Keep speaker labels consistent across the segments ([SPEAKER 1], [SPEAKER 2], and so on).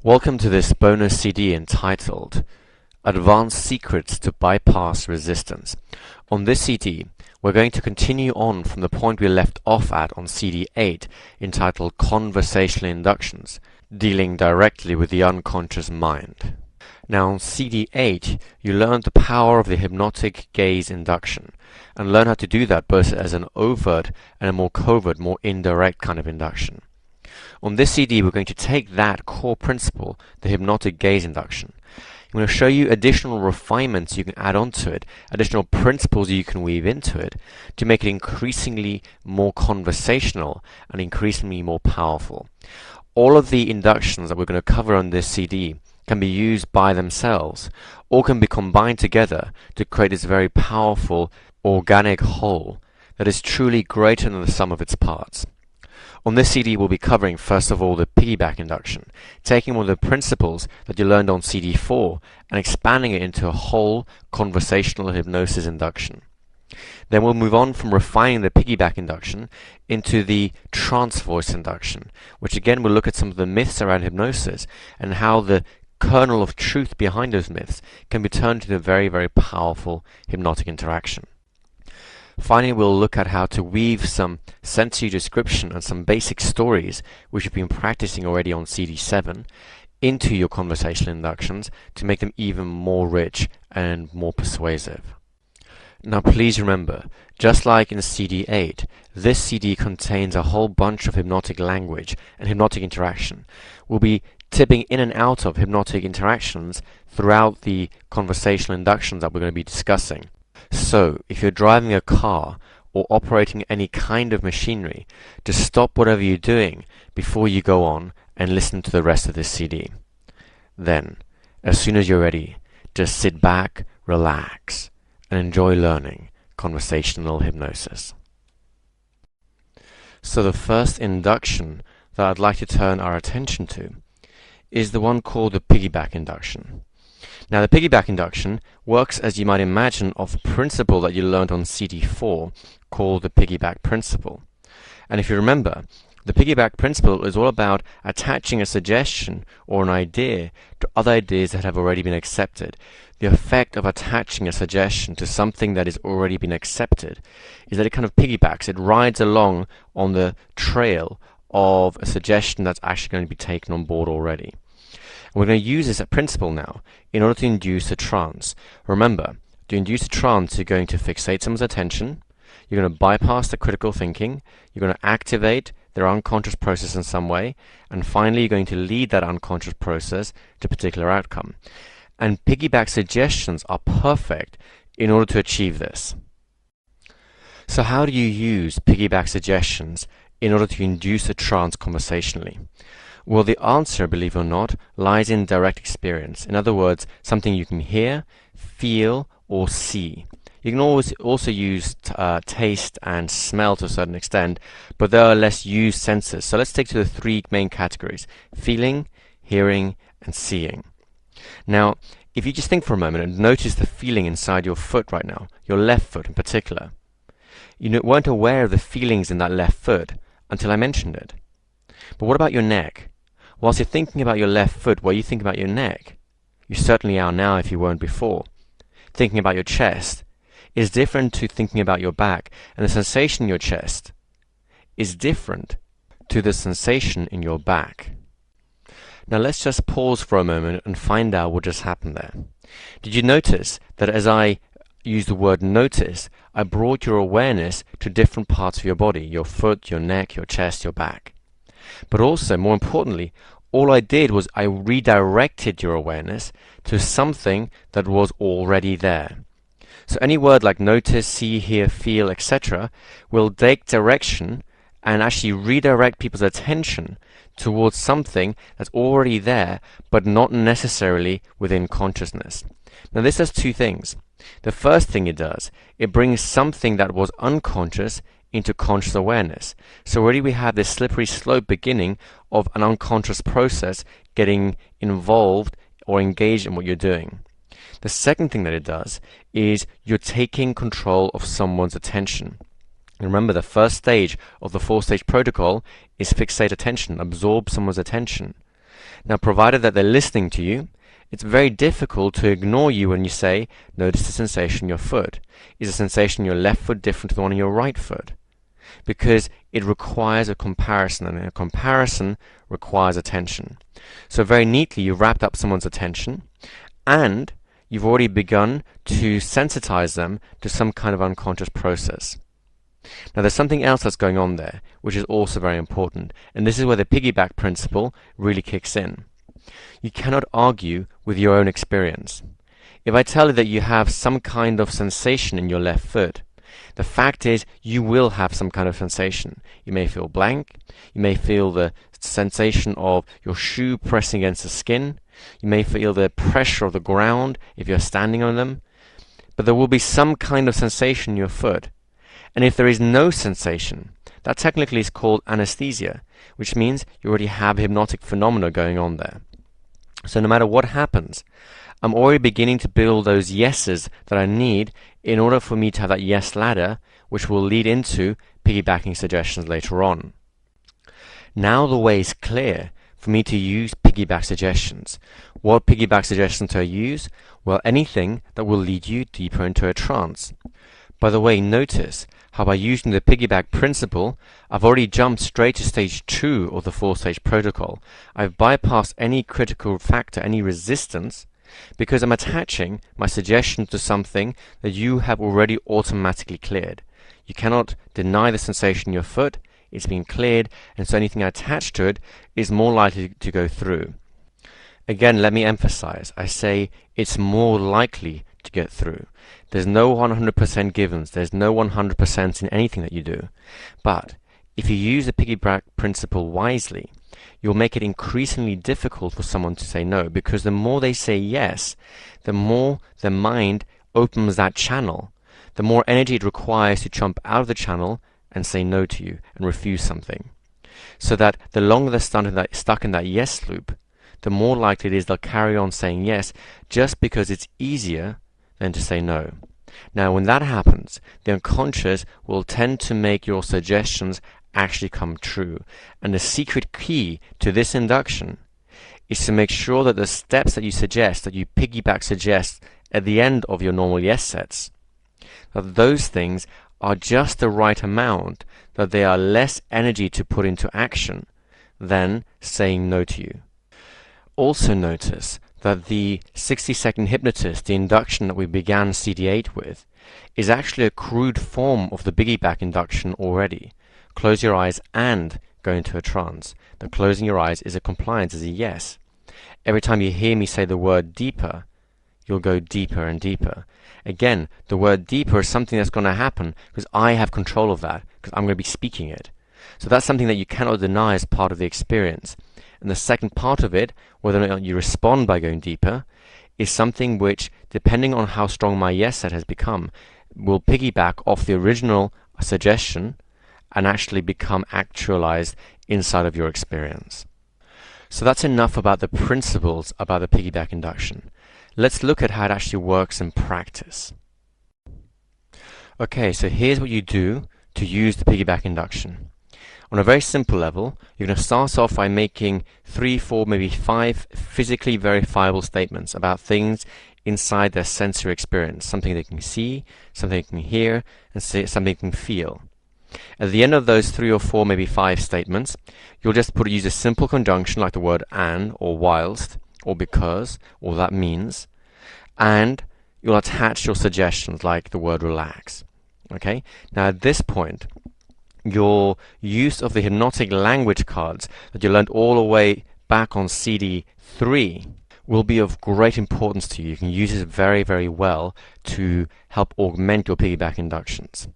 [SPEAKER 1] Welcome to this bonus CD entitled Advanced Secrets to Bypass Resistance. On this CD, we're going to continue on from the point we left off at on CD 8, entitled Conversational Inductions, dealing directly with the unconscious mind. Now on CD 8, you learned the power of the hypnotic gaze induction, and learn how to do that both as an overt and a more covert, more indirect kind of induction. On this CD, we're going to take that core principle, the hypnotic gaze induction. I'm going to show you additional refinements you can add onto it, additional principles you can weave into it to make it increasingly more conversational and increasingly more powerful. All of the inductions that we're going to cover on this CD can be used by themselves or can be combined together to create this very powerful organic whole that is truly greater than the sum of its parts. On this CD, we'll be covering, first of all, the piggyback induction, taking one of the principles that you learned on CD 4 and expanding it into a whole conversational hypnosis induction. Then we'll move on from refining the piggyback induction into the trance voice induction, which again will look at some of the myths around hypnosis and how the kernel of truth behind those myths can be turned into a very, very powerful hypnotic interaction. Finally, we'll look at how to weave some sensory description and some basic stories, which you've been practicing already on CD 7, into your conversational inductions to make them even more rich and more persuasive. Now please remember, just like in CD 8, this CD contains a whole bunch of hypnotic language and hypnotic interaction. We'll be tipping in and out of hypnotic interactions throughout the conversational inductions that we're going to be discussing. So, if you're driving a car or operating any kind of machinery, just stop whatever you're doing before you go on and listen to the rest of this CD. Then, as soon as you're ready, just sit back, relax, and enjoy learning conversational hypnosis. So the first induction that I'd like to turn our attention to is the one called the piggyback induction. Now the piggyback induction works, as you might imagine, off a principle that you learned on CD 4 called the piggyback principle. And if you remember, the piggyback principle is all about attaching a suggestion or an idea to other ideas that have already been accepted. The effect of attaching a suggestion to something that has already been accepted is that it kind of piggybacks, it rides along on the trail of a suggestion that's actually going to be taken on board already. We're going to use this principle now in order to induce a trance. Remember, to induce a trance, you're going to fixate someone's attention, you're going to bypass the critical thinking, you're going to activate their unconscious process in some way, and finally you're going to lead that unconscious process to a particular outcome. And piggyback suggestions are perfect in order to achieve this. So how do you use piggyback suggestions in order to induce a trance conversationally? Well, the answer, believe it or not, lies in direct experience. In other words, something you can hear, feel, or see. You can always also use taste and smell to a certain extent, but there are less used senses. So let's stick to the three main categories: feeling, hearing, and seeing. Now, if you just think for a moment and notice the feeling inside your foot right now, your left foot in particular, you weren't aware of the feelings in that left foot until I mentioned it. But what about your neck? Whilst you're thinking about your left foot, what are you thinking about your neck? You certainly are now if you weren't before. Thinking about your chest is different to thinking about your back, and the sensation in your chest is different to the sensation in your back. Now let's just pause for a moment and find out what just happened there. Did you notice that as I used the word notice, I brought your awareness to different parts of your body, your foot, your neck, your chest, your back? But also, more importantly, all I did was I redirected your awareness to something that was already there. So any word like notice, see, hear, feel, etc. will take direction and actually redirect people's attention towards something that's already there, but not necessarily within consciousness. Now this does two things. The first thing it does, it brings something that was unconscious into conscious awareness. So already we have this slippery slope beginning of an unconscious process getting involved or engaged in what you're doing. The second thing that it does is you're taking control of someone's attention. Remember, the first stage of the 4-stage protocol is fixate attention, absorb someone's attention. Now, provided that they're listening to you, it's very difficult to ignore you when you say, notice the sensation in your foot. Is the sensation in your left foot different to the one in your right foot? Because it requires a comparison, and a comparison requires attention. So very neatly, you've wrapped up someone's attention, and you've already begun to sensitize them to some kind of unconscious process. Now, there's something else that's going on there, which is also very important, and this is where the piggyback principle really kicks in. You cannot argue with your own experience. If I tell you that you have some kind of sensation in your left foot, the fact is you will have some kind of sensation. You may feel blank, you may feel the sensation of your shoe pressing against the skin, you may feel the pressure of the ground if you're standing on them, but there will be some kind of sensation in your foot. And if there is no sensation, that technically is called anesthesia, which means you already have hypnotic phenomena going on there. So no matter what happens, I'm already beginning to build those yeses that I need in order for me to have that yes ladder, which will lead into piggybacking suggestions later on. Now the way is clear for me to use piggyback suggestions. What piggyback suggestions do I use? Well, anything that will lead you deeper into a trance. By the way, notice how by using the piggyback principle, I've already jumped straight to stage 2 of the 4-stage protocol. I've bypassed any critical factor, any resistance, because I'm attaching my suggestion to something that you have already automatically cleared. You cannot deny the sensation in your foot, it's been cleared, and so anything attached to it is more likely to go through. Again, let me emphasize, I say it's more likely to get through. There's no 100% givens, there's no 100% in anything that you do. But if you use the piggyback principle wisely, you'll make it increasingly difficult for someone to say no, because the more they say yes, the more their mind opens that channel, the more energy it requires to jump out of the channel and say no to you and refuse something. So that the longer they're stuck in that yes loop, the more likely it is they'll carry on saying yes just because it's easier than to say no. Now, when that happens, the unconscious will tend to make your suggestions actually come true. And the secret key to this induction is to make sure that the steps that you suggest, that you piggyback suggest at the end of your normal yes sets, that those things are just the right amount, that they are less energy to put into action than saying no to you. Also notice that the 60-second hypnotist, the induction that we began CD8 with, is actually a crude form of the piggyback induction already. Close your eyes and go into a trance. The closing your eyes is a compliance, is a yes. Every time you hear me say the word deeper, you'll go deeper and deeper. Again, the word deeper is something that's going to happen because I have control of that, because I'm going to be speaking it. So that's something that you cannot deny as part of the experience. And the second part of it, whether or not you respond by going deeper, is something which, depending on how strong my yes set has become, will piggyback off the original suggestion and actually become actualized inside of your experience. So that's enough about the principles about the piggyback induction. Let's look at how it actually works in practice. Okay, so here's what you do to use the piggyback induction. On a very simple level, you're going to start off by making 3, 4, maybe 5 physically verifiable statements about things inside their sensory experience, something they can see, something they can hear, and something they can feel. At the end of those 3 or 4, maybe 5 statements, you'll just use a simple conjunction like the word and, or whilst, or because, or that means, and you'll attach your suggestions like the word relax. Okay? Now at this point, your use of the hypnotic language cards that you learned all the way back on CD3 will be of great importance to you. You can use it very, very well to help augment your piggyback inductions.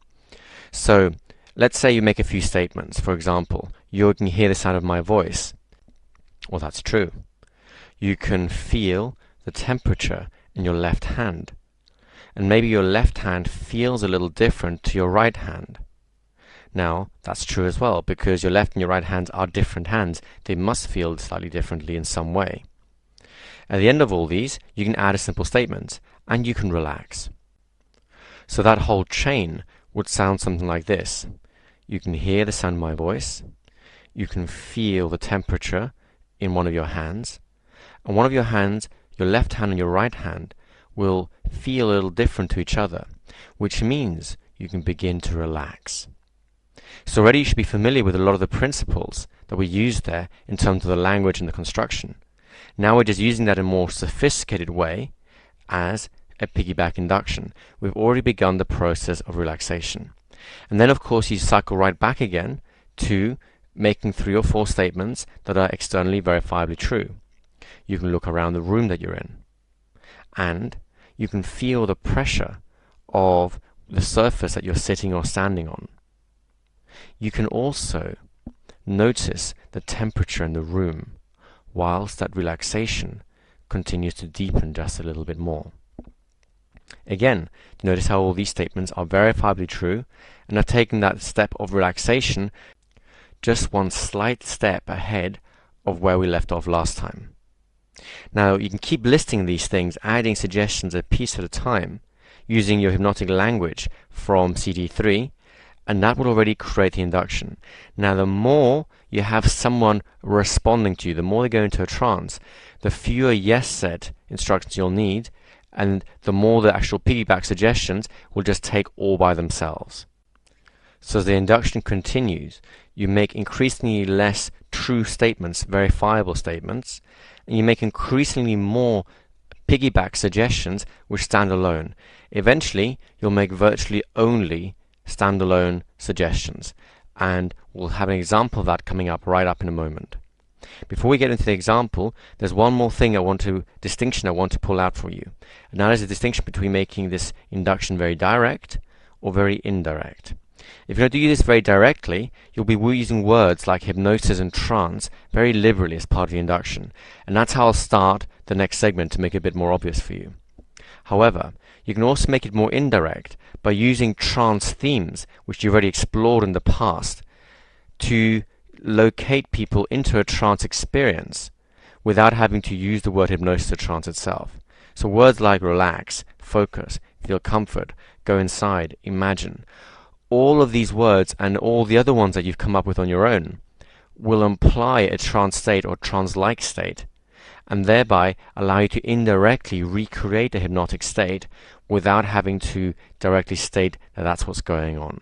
[SPEAKER 1] So let's say you make a few statements. For example, you can hear the sound of my voice. Well, that's true. You can feel the temperature in your left hand. And maybe your left hand feels a little different to your right hand. Now, that's true as well, because your left and your right hands are different hands. They must feel slightly differently in some way. At the end of all these, you can add a simple statement, and you can relax. So that whole chain would sound something like this. You can hear the sound of my voice. You can feel the temperature in one of your hands, and one of your hands, your left hand and your right hand, will feel a little different to each other, which means you can begin to relax. So already you should be familiar with a lot of the principles that we use there in terms of the language and the construction. Now we're just using that in a more sophisticated way as a piggyback induction. We've already begun the process of relaxation. And then of course you cycle right back again to making 3 or 4 statements that are externally verifiably true. You can look around the room that you're in, and you can feel the pressure of the surface that you're sitting or standing on. You can also notice the temperature in the room whilst that relaxation continues to deepen just a little bit more. Again, notice how all these statements are verifiably true and are taking that step of relaxation just one slight step ahead of where we left off last time. Now, you can keep listing these things, adding suggestions a piece at a time, using your hypnotic language from CD3, and that will already create the induction. Now, the more you have someone responding to you, the more they go into a trance, the fewer yes set instructions you'll need, and the more the actual piggyback suggestions will just take all by themselves. So as the induction continues, you make increasingly less true statements, verifiable statements, and you make increasingly more piggyback suggestions which stand alone. Eventually, you'll make virtually only standalone suggestions, and we'll have an example of that coming up right up in a moment. Before we get into the example, there's one more distinction I want to pull out for you, and that is the distinction between making this induction very direct or very indirect. If you're going to do this very directly, you'll be using words like hypnosis and trance very liberally as part of the induction, and that's how I'll start the next segment to make it a bit more obvious for you. However, you can also make it more indirect by using trance themes, which you've already explored in the past, to locate people into a trance experience without having to use the word hypnosis or trance itself. So words like relax, focus, feel comfort, go inside, imagine, all of these words and all the other ones that you've come up with on your own will imply a trance state or trance-like state, and thereby allow you to indirectly recreate a hypnotic state without having to directly state that that's what's going on.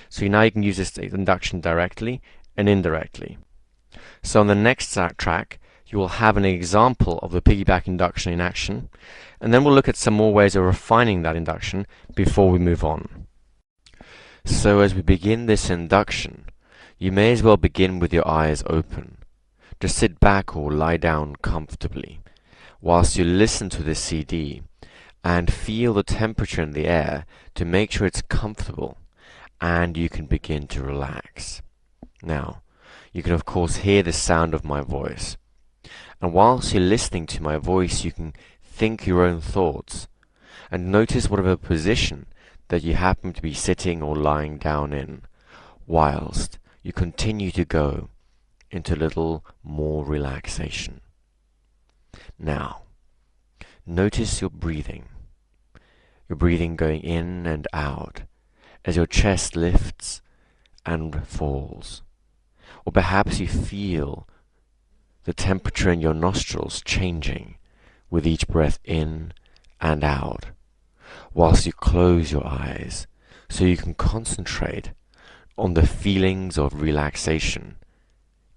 [SPEAKER 1] So now you can use this induction directly and indirectly. So on the next track, you will have an example of the piggyback induction in action, and then we'll look at some more ways of refining that induction before we move on. So as we begin this induction, you may as well begin with your eyes open. Just sit back or lie down comfortably whilst you listen to this CD and feel the temperature in the air to make sure it's comfortable and you can begin to relax. Now, you can of course hear the sound of my voice, and whilst you're listening to my voice you can think your own thoughts and notice whatever position that you happen to be sitting or lying down in, whilst you continue to go into a little more relaxation. Now, notice your breathing going in and out as your chest lifts and falls. Or perhaps you feel the temperature in your nostrils changing with each breath in and out, whilst you close your eyes so you can concentrate on the feelings of relaxation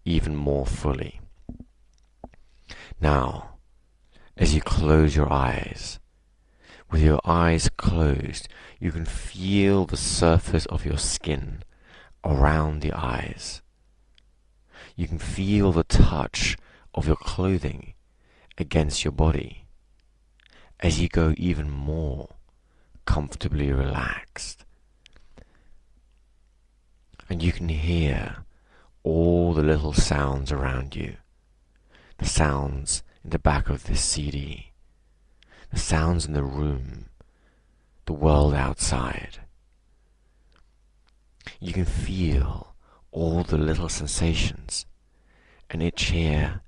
[SPEAKER 1] even more fully. Now, as you close your eyes, with your eyes closed, you can feel the surface of your skin around the eyes. You can feel the touch of your clothing against your body as you go even more comfortably relaxed. And you can hear all the little sounds around you, the sounds in the back of this CD, the sounds in the room, the world outside. You can feel all the little sensations, an itch here,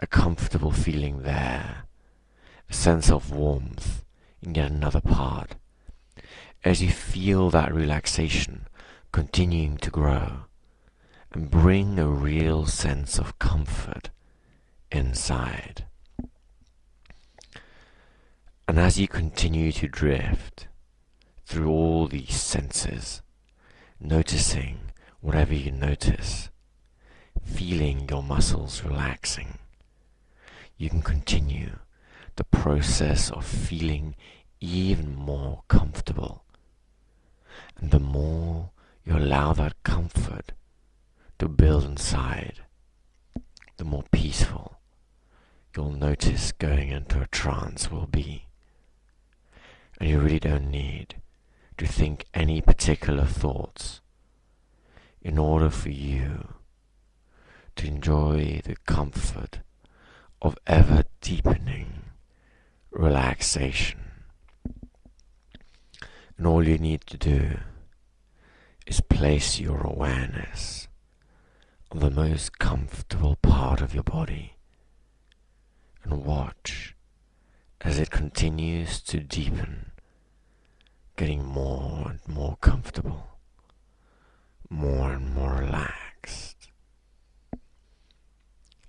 [SPEAKER 1] a comfortable feeling there, a sense of warmth in yet another part, as you feel that relaxation continuing to grow and bring a real sense of comfort inside. And as you continue to drift through all these senses, noticing whatever you notice, feeling your muscles relaxing, you can continue the process of feeling even more comfortable. And the more you allow that comfort to build inside, the more peaceful you'll notice going into a trance will be. And you really don't need to think any particular thoughts in order for you to enjoy the comfort of ever deepening relaxation. And all you need to do is place your awareness on the most comfortable part of your body and watch as it continues to deepen, getting more and more comfortable, more and more relaxed.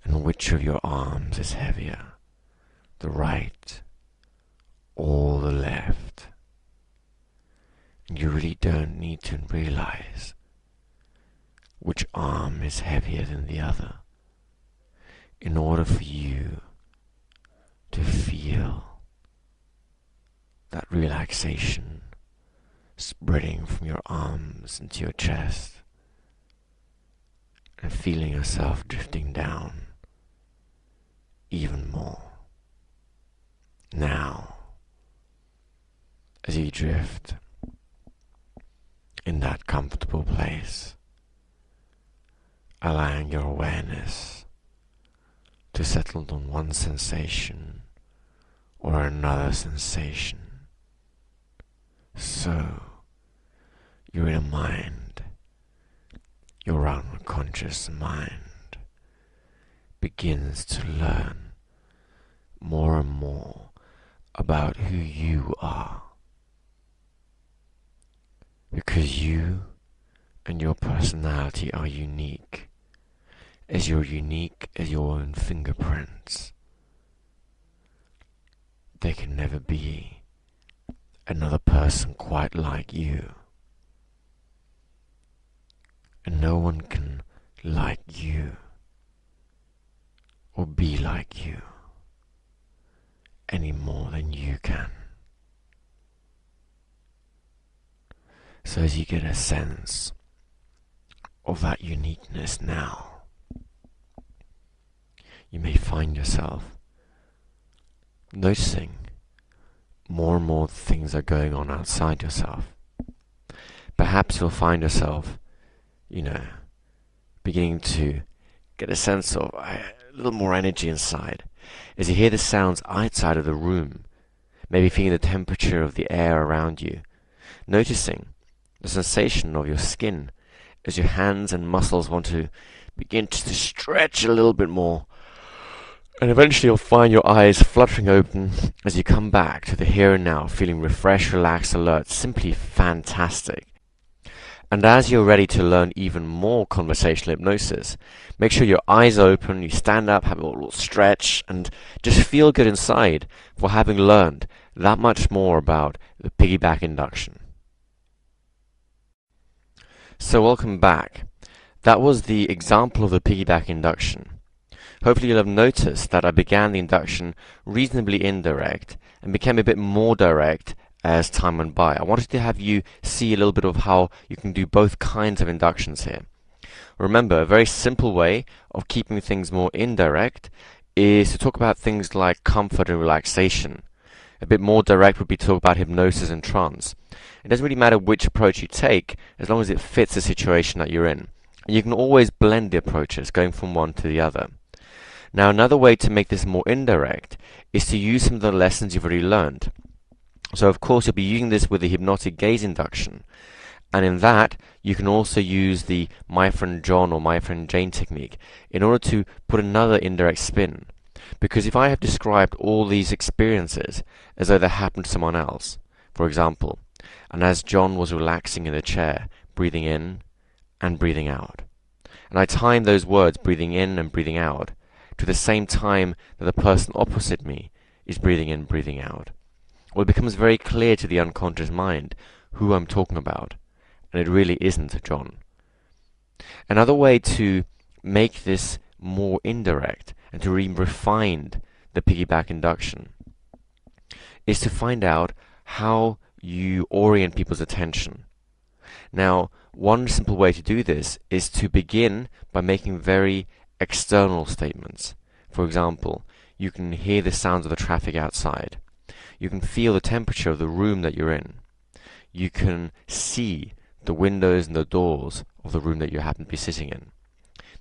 [SPEAKER 1] And which of your arms is heavier, the right or the left? And you really don't need to realize which arm is heavier than the other in order for you to feel that relaxation spreading from your arms into your chest and feeling yourself drifting down even more. Now, as you drift in that comfortable place, allowing your awareness to settle on one sensation or another sensation. So, you're in a mind, your unconscious mind begins to learn more and more about who you are. Because you and your personality are unique, as you're unique as your own fingerprints. There can never be another person quite like you. And no one can like you or be like you any more than you can. So as you get a sense of that uniqueness now, you may find yourself noticing more and more things are going on outside yourself. Perhaps you'll find yourself, beginning to get a sense of a little more energy inside as you hear the sounds outside of the room, maybe feeling the temperature of the air around you, noticing the sensation of your skin as your hands and muscles want to begin to stretch a little bit more. And eventually you'll find your eyes fluttering open as you come back to the here and now, feeling refreshed, relaxed, alert, simply fantastic. And as you're ready to learn even more conversational hypnosis, make sure your eyes open, you stand up, have a little stretch, and just feel good inside for having learned that much more about the piggyback induction. So welcome back. That was the example of the piggyback induction. Hopefully you'll have noticed that I began the induction reasonably indirect and became a bit more direct as time went by. I wanted to have you see a little bit of how you can do both kinds of inductions here. Remember, a very simple way of keeping things more indirect is to talk about things like comfort and relaxation. A bit more direct would be to talk about hypnosis and trance. It doesn't really matter which approach you take, as long as it fits the situation that you're in. And you can always blend the approaches, going from one to the other. Now, another way to make this more indirect is to use some of the lessons you've already learned. So, of course, you'll be using this with the hypnotic gaze induction. And in that, you can also use the My Friend John or My Friend Jane technique in order to put another indirect spin. Because if I have described all these experiences as though they happened to someone else, for example, and as John was relaxing in the chair, breathing in and breathing out, and I timed those words, breathing in and breathing out, to the same time that the person opposite me is breathing in, breathing out. Well, it becomes very clear to the unconscious mind who I'm talking about, and it really isn't John. Another way to make this more indirect and to refine the piggyback induction is to find out how you orient people's attention. Now, one simple way to do this is to begin by making very external statements. For example, you can hear the sounds of the traffic outside. You can feel the temperature of the room that you're in. You can see the windows and the doors of the room that you happen to be sitting in.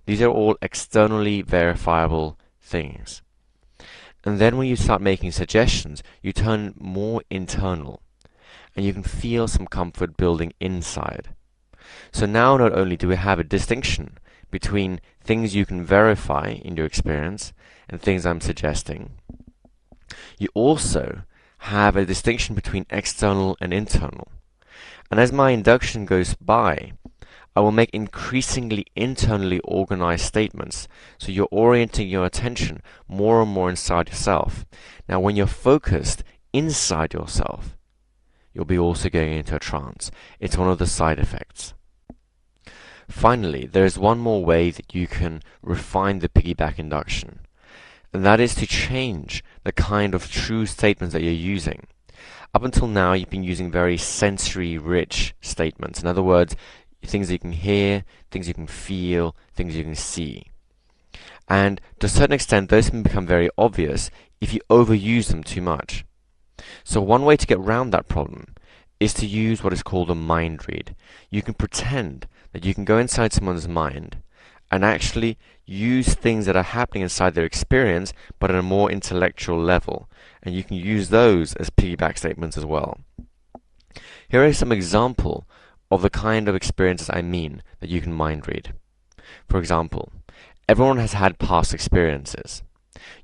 [SPEAKER 1] These are all externally verifiable things. And then when you start making suggestions, you turn more internal, and you can feel some comfort building inside. So now not only do we have a distinction between things you can verify in your experience and things I'm suggesting, you also have a distinction between external and internal. And as my induction goes by, I will make increasingly internally organized statements, so you're orienting your attention more and more inside yourself. Now, when you're focused inside yourself, you'll be also going into a trance. It's one of the side effects. Finally, there is one more way that you can refine the piggyback induction, and that is to change the kind of true statements that you're using. Up until now, you've been using very sensory-rich statements. In other words, things that you can hear, things you can feel, things you can see. And to a certain extent, those can become very obvious if you overuse them too much. So one way to get around that problem is to use what is called a mind read. You can pretend that you can go inside someone's mind and actually use things that are happening inside their experience, but at a more intellectual level. And you can use those as piggyback statements as well. Here are some examples of the kind of experiences I mean that you can mind read. For example, everyone has had past experiences.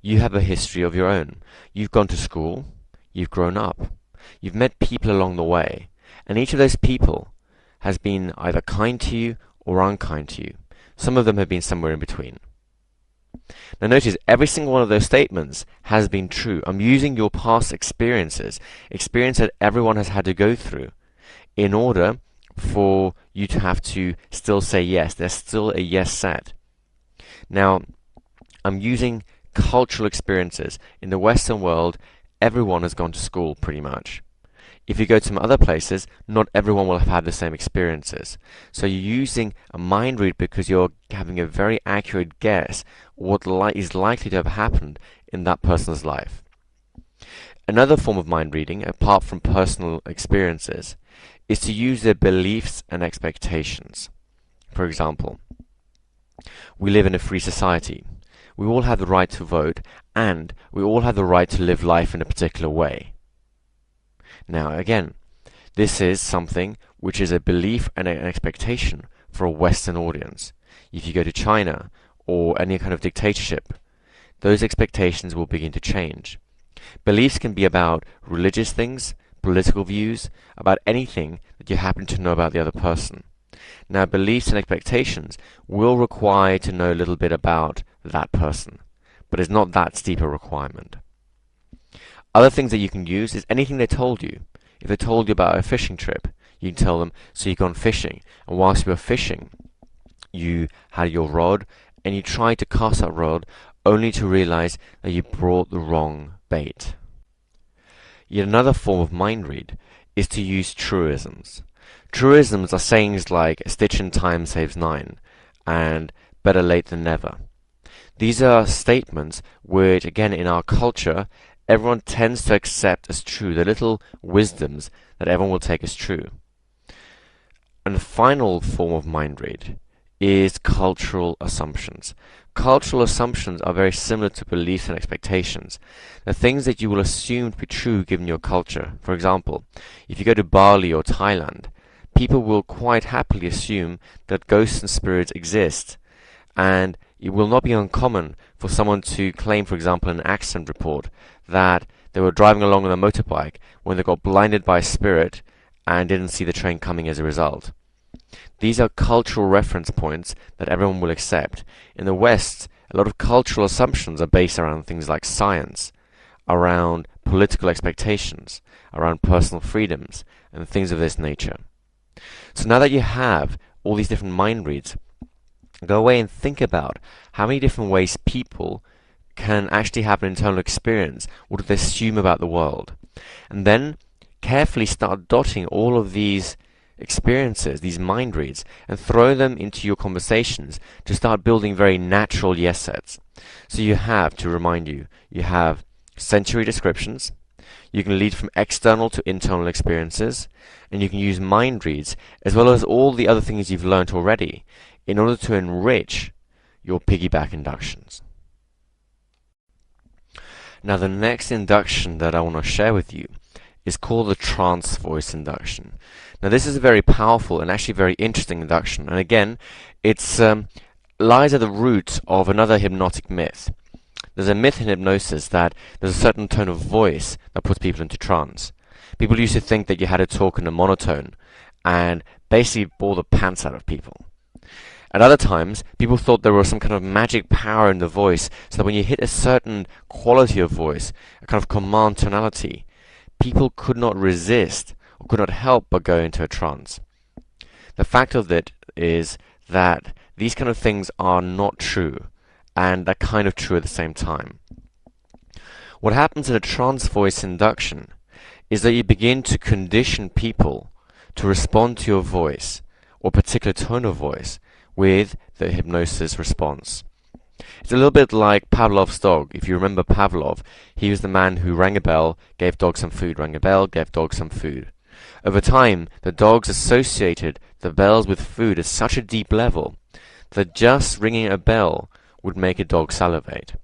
[SPEAKER 1] You have a history of your own. You've gone to school, you've grown up, you've met people along the way, and each of those people has been either kind to you or unkind to you. Some of them have been somewhere in between. Now notice, every single one of those statements has been true. I'm using your past experiences, experience that everyone has had to go through, in order for you to have to still say yes. There's still a yes set. Now, I'm using cultural experiences. In the Western world, everyone has gone to school pretty much. If you go to some other places, not everyone will have had the same experiences. So you're using a mind read because you're having a very accurate guess what is likely to have happened in that person's life. Another form of mind reading, apart from personal experiences, is to use their beliefs and expectations. For example, we live in a free society. We all have the right to vote, and we all have the right to live life in a particular way. Now again, this is something which is a belief and an expectation for a Western audience. If you go to China or any kind of dictatorship, those expectations will begin to change. Beliefs can be about religious things, political views, about anything that you happen to know about the other person. Now, beliefs and expectations will require to know a little bit about that person, but it's not that steep a requirement. Other things that you can use is anything they told you. If they told you about a fishing trip, you can tell them, so you've gone fishing, and whilst you were fishing, you had your rod, and you tried to cast that rod, only to realize that you brought the wrong bait. Yet another form of mind read is to use truisms. Truisms are sayings like, a stitch in time saves nine, and better late than never. These are statements which, again, in our culture, everyone tends to accept as true, the little wisdoms that everyone will take as true. And the final form of mind read is cultural assumptions. Cultural assumptions are very similar to beliefs and expectations. The things that you will assume to be true given your culture. For example, if you go to Bali or Thailand, people will quite happily assume that ghosts and spirits exist, and it will not be uncommon for someone to claim, for example, in an accident report, that they were driving along on a motorbike when they got blinded by a spirit and didn't see the train coming as a result. These are cultural reference points that everyone will accept. In the West, A lot of cultural assumptions are based around things like science, around political expectations, around personal freedoms, and things of this nature. So now that you have all these different mind reads, go away and think about how many different ways people can actually have an internal experience. What do they assume about the world? And then carefully start dotting all of these experiences, these mind reads, and throw them into your conversations to start building very natural yes sets. So you have, to remind you, you have sensory descriptions, you can lead from external to internal experiences, and you can use mind reads as well as all the other things you've learned already in order to enrich your piggyback inductions. Now the next induction that I want to share with you is called the trance voice induction. Now this is a very powerful and actually very interesting induction, and again it's lies at the root of another hypnotic myth. There's a myth in hypnosis that there's a certain tone of voice that puts people into trance. People used to think that you had to talk in a monotone and basically bore the pants out of people. At other times, people thought there was some kind of magic power in the voice, so that when you hit a certain quality of voice, a kind of command tonality, people could not resist or could not help but go into a trance. The fact of it is that these kind of things are not true, and they're kind of true at the same time. What happens in a trance voice induction is that you begin to condition people to respond to your voice or particular tone of voice with the hypnosis response. It's a little bit like Pavlov's dog. If you remember Pavlov, he was the man who rang a bell, gave dog some food, rang a bell, gave dog some food. Over time, the dogs associated the bells with food at such a deep level that just ringing a bell would make a dog salivate.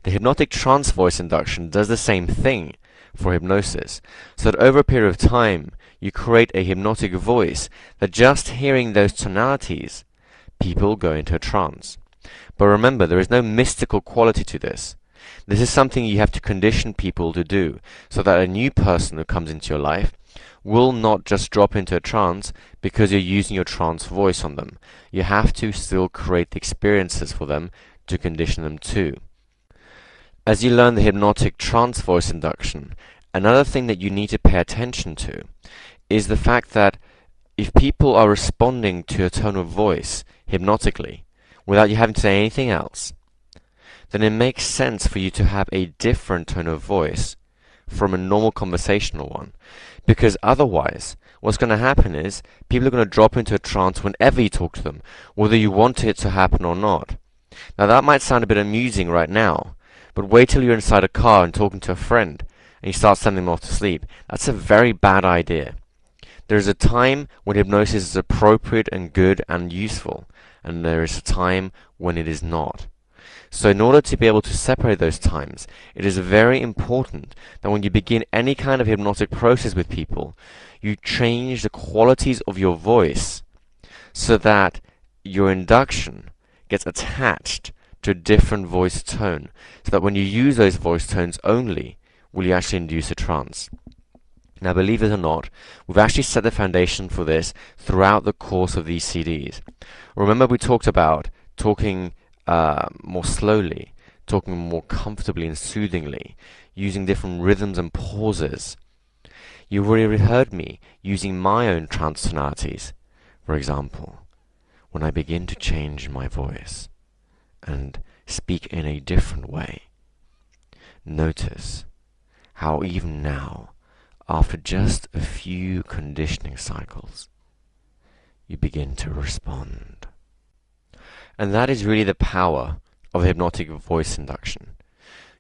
[SPEAKER 1] The hypnotic trance voice induction does the same thing for hypnosis, so that over a period of time you create a hypnotic voice that just hearing those tonalities, people go into a trance. But remember, there is no mystical quality to this. This is something you have to condition people to do, so that a new person who comes into your life will not just drop into a trance because you're using your trance voice on them. You have to still create the experiences for them to condition them to. As you learn the hypnotic trance voice induction, another thing that you need to pay attention to is the fact that if people are responding to a tone of voice hypnotically, without you having to say anything else, then it makes sense for you to have a different tone of voice from a normal conversational one. Because otherwise, what's going to happen is people are going to drop into a trance whenever you talk to them, whether you want it to happen or not. Now that might sound a bit amusing right now, but wait till you're inside a car and talking to a friend, and you start sending them off to sleep. That's a very bad idea. There is a time when hypnosis is appropriate and good and useful, and there is a time when it is not. So in order to be able to separate those times, it is very important that when you begin any kind of hypnotic process with people, you change the qualities of your voice so that your induction gets attached to a different voice tone, so that when you use those voice tones only, will you actually induce a trance. Now, believe it or not, we've actually set the foundation for this throughout the course of these CDs. Remember, we talked about talking more slowly, talking more comfortably and soothingly, using different rhythms and pauses. You've already heard me using my own trance tonalities. For example, when I begin to change my voice and speak in a different way, notice how even now, after just a few conditioning cycles, you begin to respond. And that is really the power of hypnotic voice induction.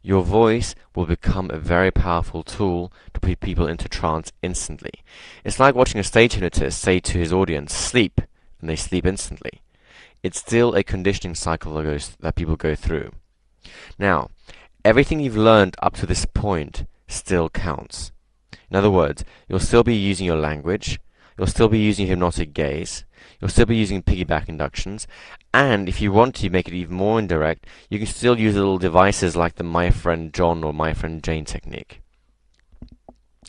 [SPEAKER 1] Your voice will become a very powerful tool to put people into trance instantly. It's like watching a stage hypnotist say to his audience, sleep, and they sleep instantly. It's still a conditioning cycle that people go through. Now, everything you've learned up to this point still counts. In other words, you'll still be using your language, you'll still be using hypnotic gaze, you'll still be using piggyback inductions, and if you want to make it even more indirect, you can still use little devices like the My Friend John or My Friend Jane technique.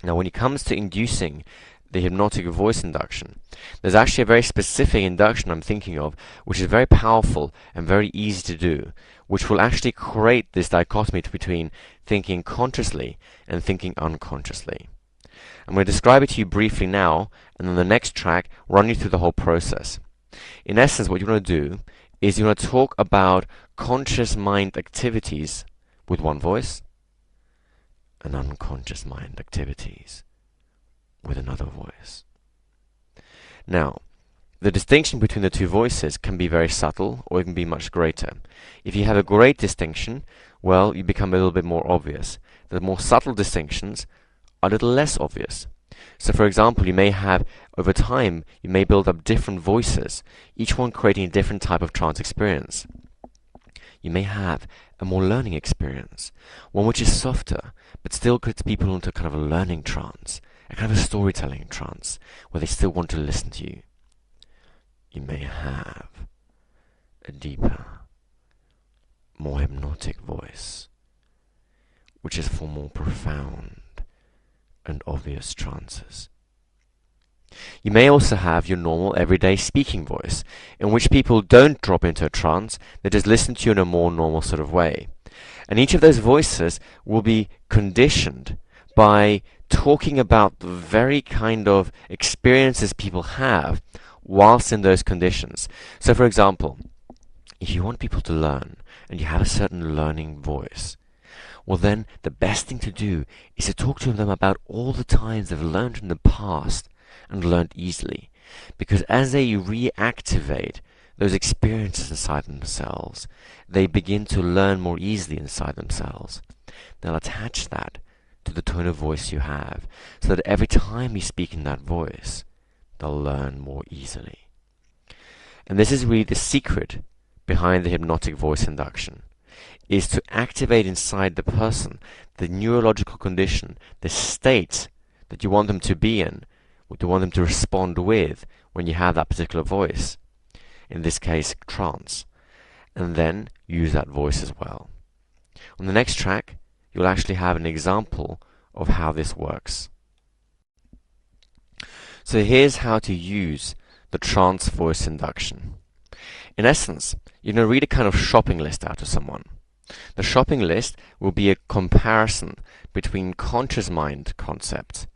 [SPEAKER 1] Now, when it comes to inducing the hypnotic voice induction, there's actually a very specific induction I'm thinking of, which is very powerful and very easy to do, which will actually create this dichotomy between thinking consciously and thinking unconsciously. I'm going to describe it to you briefly now, and on the next track, run you through the whole process. In essence, what you want to do is you want to talk about conscious mind activities with one voice, and unconscious mind activities with another voice. Now, the distinction between the two voices can be very subtle, or it can be much greater. If you have a great distinction, well, you become a little bit more obvious. The more subtle distinctions are a little less obvious. So for example, you may have, over time, you may build up different voices, each one creating a different type of trance experience. You may have a more learning experience, one which is softer, but still gets people into kind of a learning trance, a kind of a storytelling trance, where they still want to listen to you. You may have a deeper, more hypnotic voice, which is for more profound and obvious trances. You may also have your normal everyday speaking voice, in which people don't drop into a trance, they just listen to you in a more normal sort of way. And each of those voices will be conditioned by talking about the very kind of experiences people have whilst in those conditions. So for example, if you want people to learn, and you have a certain learning voice, well then the best thing to do is to talk to them about all the times they've learned in the past and learned easily. Because as they reactivate those experiences inside themselves, they begin to learn more easily inside themselves. They'll attach that to the tone of voice you have, so that every time you speak in that voice, they'll learn more easily. And this is really the secret behind the hypnotic voice induction, is to activate inside the person the neurological condition, the state that you want them to be in, what you want them to respond with when you have that particular voice, in this case trance, and then use that voice as well. On the next track, you'll actually have an example of how this works. So here's how to use the trance voice induction. In essence, you're going to read a kind of shopping list out to someone. The shopping list will be a comparison between conscious mind concepts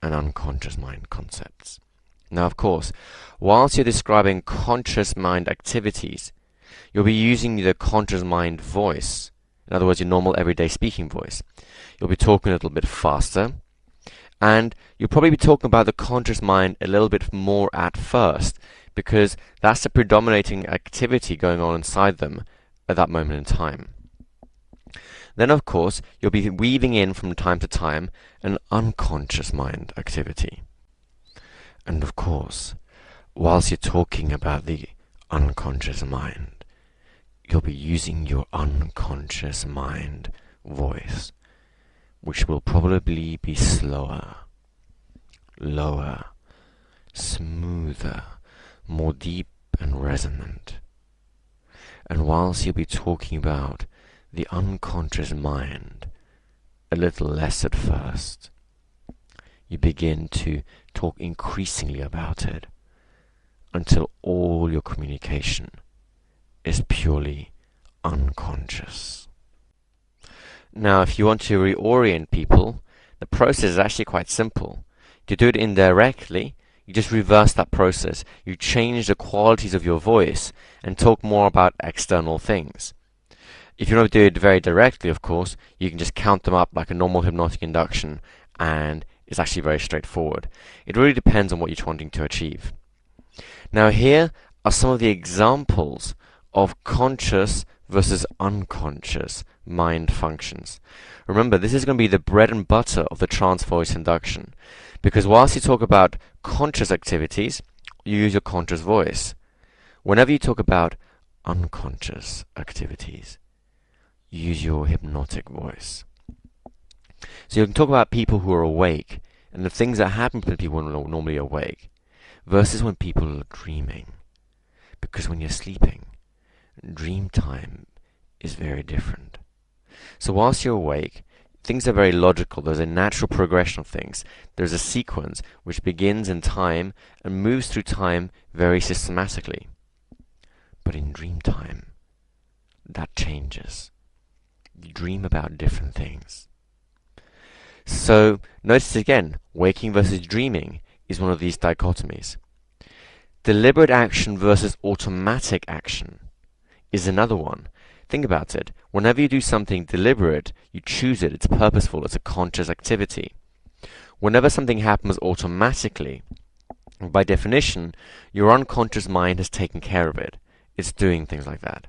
[SPEAKER 1] and unconscious mind concepts. Now, of course, whilst you're describing conscious mind activities, you'll be using the conscious mind voice, in other words, your normal everyday speaking voice. You'll be talking a little bit faster, and you'll probably be talking about the conscious mind a little bit more at first, because that's the predominating activity going on inside them at that moment in time. Then, of course, you'll be weaving in from time to time an unconscious mind activity. And of course, whilst you're talking about the unconscious mind, you'll be using your unconscious mind voice, which will probably be slower, lower, smoother, more deep and resonant. And whilst you'll be talking about the unconscious mind a little less at first, you begin to talk increasingly about it until all your communication is purely unconscious. Now, if you want to reorient people, the process is actually quite simple. To do it indirectly, you just reverse that process. You change the qualities of your voice and talk more about external things. If you want to do it very directly, of course, you can just count them up like a normal hypnotic induction, and it's actually very straightforward. It really depends on what you're wanting to achieve. Now here are some of the examples of conscious versus unconscious mind functions. Remember, this is going to be the bread and butter of the trance voice induction, because whilst you talk about conscious activities, you use your conscious voice. Whenever you talk about unconscious activities, you use your hypnotic voice. So you can talk about people who are awake and the things that happen to people who are normally awake versus when people are dreaming. Because when you're sleeping, dream time is very different. So whilst you're awake, things are very logical. There's a natural progression of things. There's a sequence which begins in time and moves through time very systematically. But in dream time, that changes. You dream about different things. So notice again, waking versus dreaming is one of these dichotomies. Deliberate action versus automatic action is another one. Think about it. Whenever you do something deliberate, you choose it, it's purposeful, it's a conscious activity. Whenever something happens automatically, by definition, your unconscious mind has taken care of it. It's doing things like that.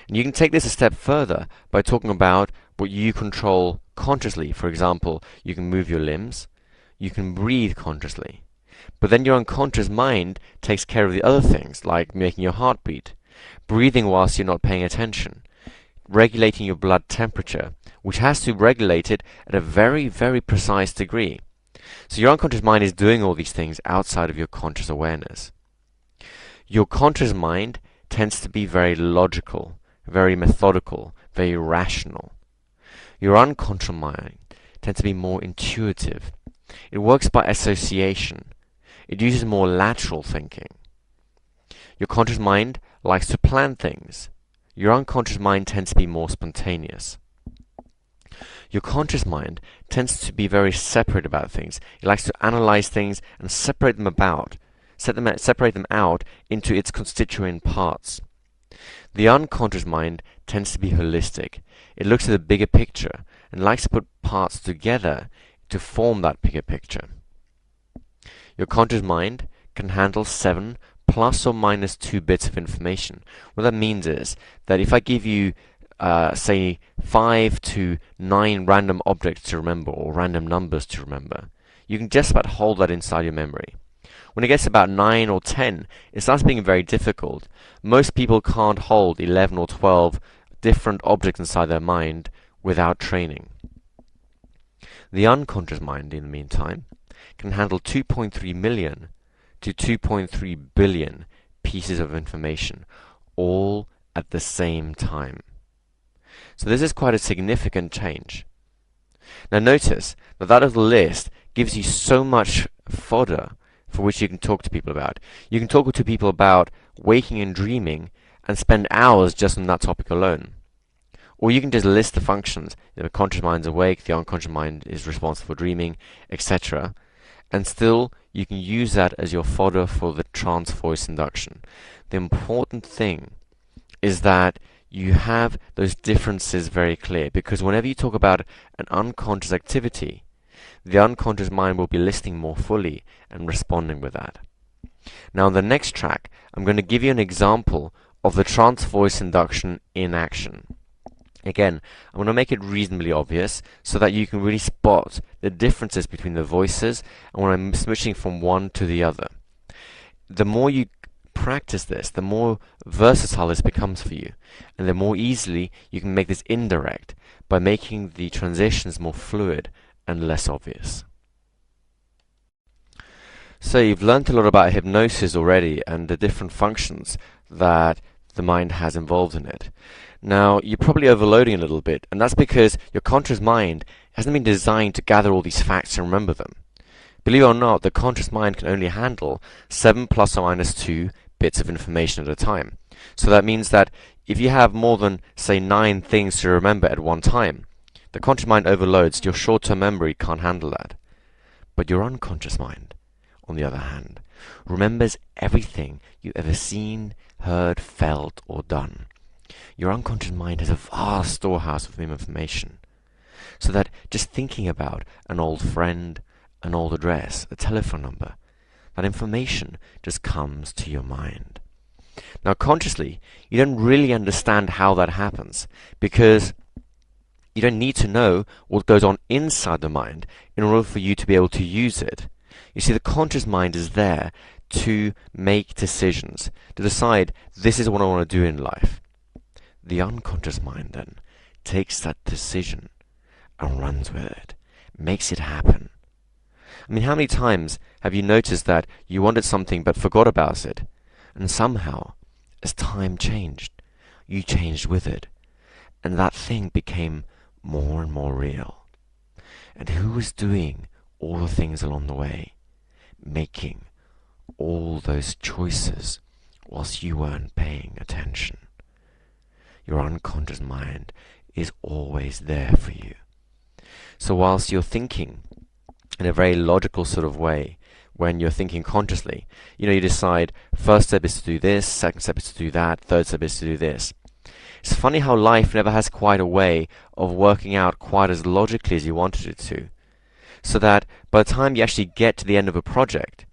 [SPEAKER 1] And you can take this a step further by talking about what you control consciously. For example, you can move your limbs, you can breathe consciously. But then your unconscious mind takes care of the other things, like making your heart beat, breathing whilst you're not paying attention, regulating your blood temperature, which has to regulate it at a very, very precise degree. So your unconscious mind is doing all these things outside of your conscious awareness. Your conscious mind tends to be very logical, very methodical, very rational. Your unconscious mind tends to be more intuitive. It works by association. It uses more lateral thinking. Your conscious mind likes to plan things. Your unconscious mind tends to be more spontaneous. Your conscious mind tends to be very separate about things. It likes to analyze things and separate them out into its constituent parts. The unconscious mind tends to be holistic. It looks at the bigger picture and likes to put parts together to form that bigger picture. Your conscious mind can handle 7 plus or minus 2 bits of information. What that means is that if I give you, say, 5 to 9 random objects to remember or random numbers to remember, you can just about hold that inside your memory. When it gets about 9 or 10, it starts being very difficult. Most people can't hold 11 or 12 different objects inside their mind without training. The unconscious mind, in the meantime, can handle 2.3 million to 2.3 billion pieces of information, all at the same time. So this is quite a significant change. Now notice that that little list gives you so much fodder for which you can talk to people about. You can talk to people about waking and dreaming and spend hours just on that topic alone. Or you can just list the functions. The conscious mind's awake, the unconscious mind is responsible for dreaming, etc. And still, you can use that as your fodder for the trance voice induction. The important thing is that you have those differences very clear, because whenever you talk about an unconscious activity, the unconscious mind will be listening more fully and responding with that. Now, on the next track, I'm going to give you an example of the trance voice induction in action. Again, I'm going to make it reasonably obvious so that you can really spot the differences between the voices and when I'm switching from one to the other. The more you practice this, the more versatile this becomes for you, and the more easily you can make this indirect by making the transitions more fluid and less obvious. So you've learned a lot about hypnosis already and the different functions that the mind has involved in it. Now, you're probably overloading a little bit, and that's because your conscious mind hasn't been designed to gather all these facts and remember them. Believe it or not, the conscious mind can only handle 7 plus or minus 2 bits of information at a time. So that means that if you have more than, say, 9 things to remember at one time, the conscious mind overloads, your short-term memory can't handle that. But your unconscious mind, on the other hand, remembers everything you've ever seen, heard, felt, or done. Your unconscious mind has a vast storehouse of information, so that just thinking about an old friend, an old address, a telephone number, that information just comes to your mind. Now, consciously, you don't really understand how that happens, because you don't need to know what goes on inside the mind in order for you to be able to use it. You see, the conscious mind is there to make decisions, to decide this is what I want to do in life. The unconscious mind then takes that decision and runs with it, makes it happen. I mean, how many times have you noticed that you wanted something but forgot about it, and somehow, as time changed, you changed with it, and that thing became more and more real? And who was doing all the things along the way, making all those choices whilst you weren't paying attention? Your unconscious mind is always there for you. So whilst you're thinking in a very logical sort of way, when you're thinking consciously, you decide first step is to do this, second step is to do that, third step is to do this. It's funny how life never has quite a way of working out quite as logically as you wanted it to. So that by the time you actually get to the end of a project,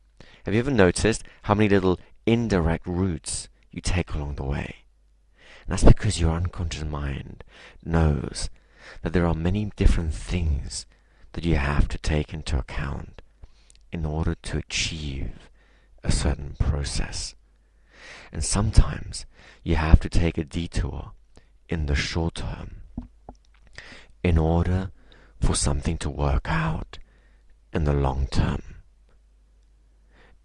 [SPEAKER 1] have you ever noticed how many little indirect routes you take along the way? And that's because your unconscious mind knows that there are many different things that you have to take into account in order to achieve a certain process. And sometimes you have to take a detour in the short term in order for something to work out in the long term.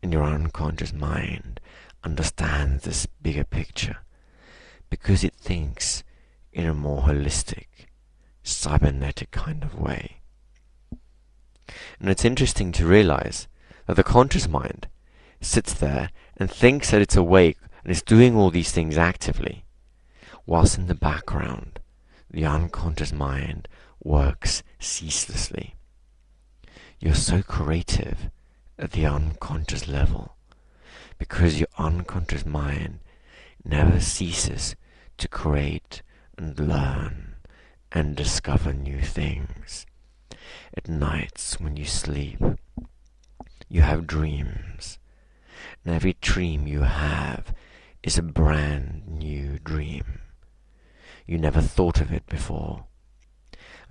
[SPEAKER 1] And your unconscious mind understands this bigger picture because it thinks in a more holistic, cybernetic kind of way. And it's interesting to realize that the conscious mind sits there and thinks that it's awake and is doing all these things actively, whilst in the background, the unconscious mind works ceaselessly. You're so creative at the unconscious level because your unconscious mind never ceases to create and learn and discover new things. At nights when you sleep, you have dreams, and every dream you have is a brand new dream. You never thought of it before.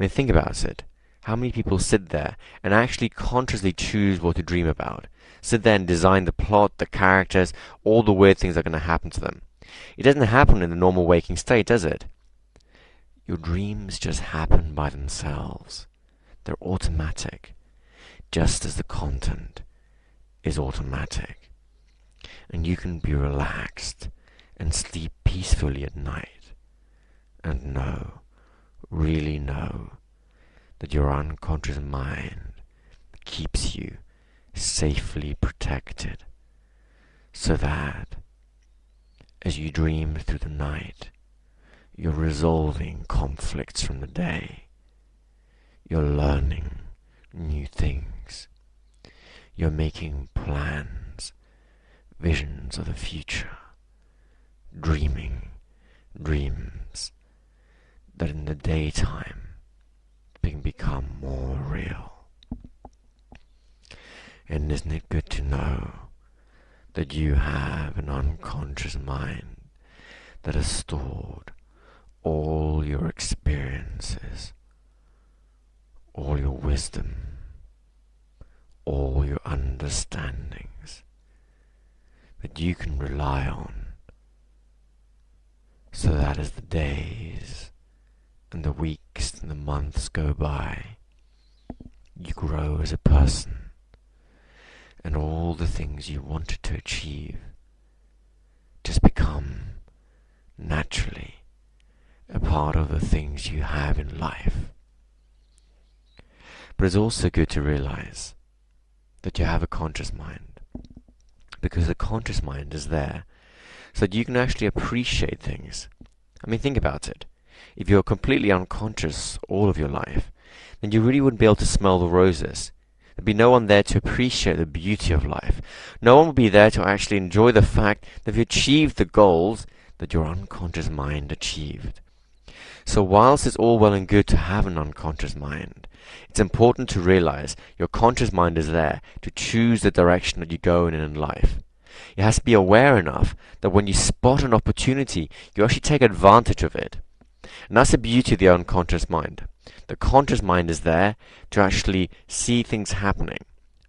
[SPEAKER 1] Think about it. How many people sit there and actually consciously choose what to dream about? Sit there and design the plot, the characters, all the weird things that are going to happen to them. It doesn't happen in the normal waking state, does it? Your dreams just happen by themselves. They're automatic, just as the content is automatic. And you can be relaxed and sleep peacefully at night and really know that your unconscious mind keeps you safely protected, so that as you dream through the night, you're resolving conflicts from the day. You're learning new things. You're making plans, visions of the future, dreaming dreams that in the daytime can become more real. And isn't it good to know that you have an unconscious mind that has stored all your experiences, all your wisdom, all your understandings that you can rely on, so that as the days and the weeks and the months go by, you grow as a person, and all the things you wanted to achieve just become naturally a part of the things you have in life. But it's also good to realize that you have a conscious mind, because the conscious mind is there so that you can actually appreciate things. Think about it. If you're completely unconscious all of your life, then you really wouldn't be able to smell the roses. There'd be no one there to appreciate the beauty of life. No one would be there to actually enjoy the fact that you achieved the goals that your unconscious mind achieved. So whilst it's all well and good to have an unconscious mind, it's important to realize your conscious mind is there to choose the direction that you go in life. It has to be aware enough that when you spot an opportunity, you actually take advantage of it. And that's the beauty of the unconscious mind. The conscious mind is there to actually see things happening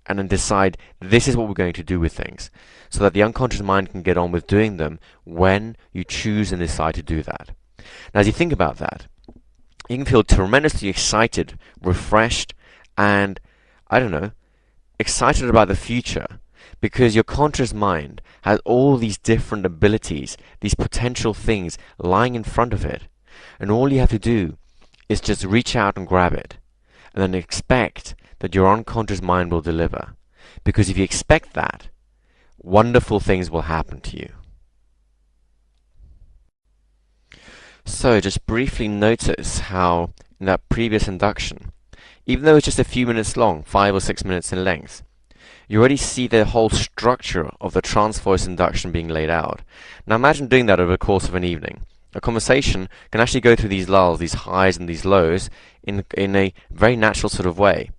[SPEAKER 1] and then decide this is what we're going to do with things, so that the unconscious mind can get on with doing them when you choose and decide to do that. Now, as you think about that, you can feel tremendously excited, refreshed, and, excited about the future, because your conscious mind has all these different abilities, these potential things lying in front of it, and all you have to do is just reach out and grab it. and then expect that your unconscious mind will deliver. Because if you expect that, wonderful things will happen to you. So just briefly notice how in that previous induction, even though it's just a few minutes long, 5 or 6 minutes in length, you already see the whole structure of the trance voice induction being laid out. Now imagine doing that over the course of an evening. A conversation can actually go through these lulls, these highs and these lows in a very natural sort of way,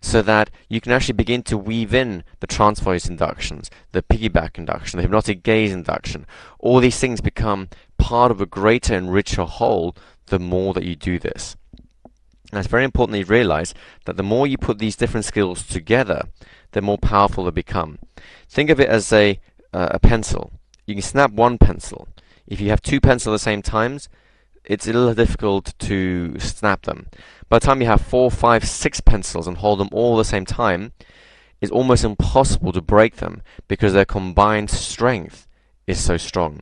[SPEAKER 1] so that you can actually begin to weave in the trance voice inductions, the piggyback induction, the hypnotic gaze induction. All these things become part of a greater and richer whole the more that you do this. And it's very important that you realize that the more you put these different skills together, the more powerful they become. Think of it as a pencil. You can snap one pencil. If you have two pencils at the same time, it's a little difficult to snap them. By the time you have 4, 5, 6 pencils and hold them all at the same time, it's almost impossible to break them because their combined strength is so strong.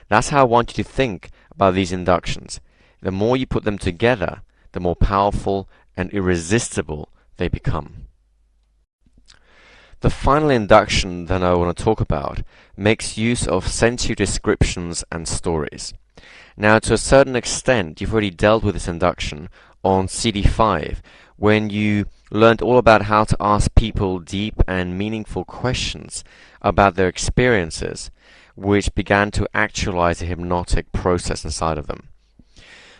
[SPEAKER 1] That's how I want you to think about these inductions. The more you put them together, the more powerful and irresistible they become. The final induction that I want to talk about makes use of sensory descriptions and stories. Now, to a certain extent, you've already dealt with this induction on CD5, when you learned all about how to ask people deep and meaningful questions about their experiences, which began to actualize a hypnotic process inside of them.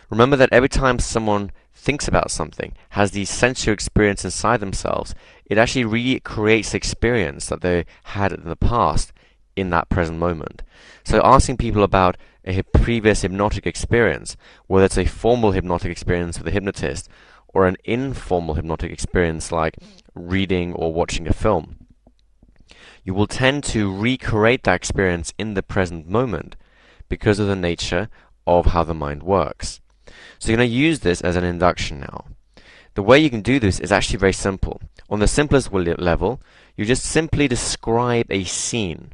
[SPEAKER 1] Remember that every time someone thinks about something, has the sensory experience inside themselves, it actually recreates the experience that they had in the past in that present moment. So asking people about a previous hypnotic experience, whether it's a formal hypnotic experience with a hypnotist or an informal hypnotic experience like reading or watching a film, you will tend to recreate that experience in the present moment because of the nature of how the mind works. So you're going to use this as an induction now. The way you can do this is actually very simple. On the simplest level, you just simply describe a scene.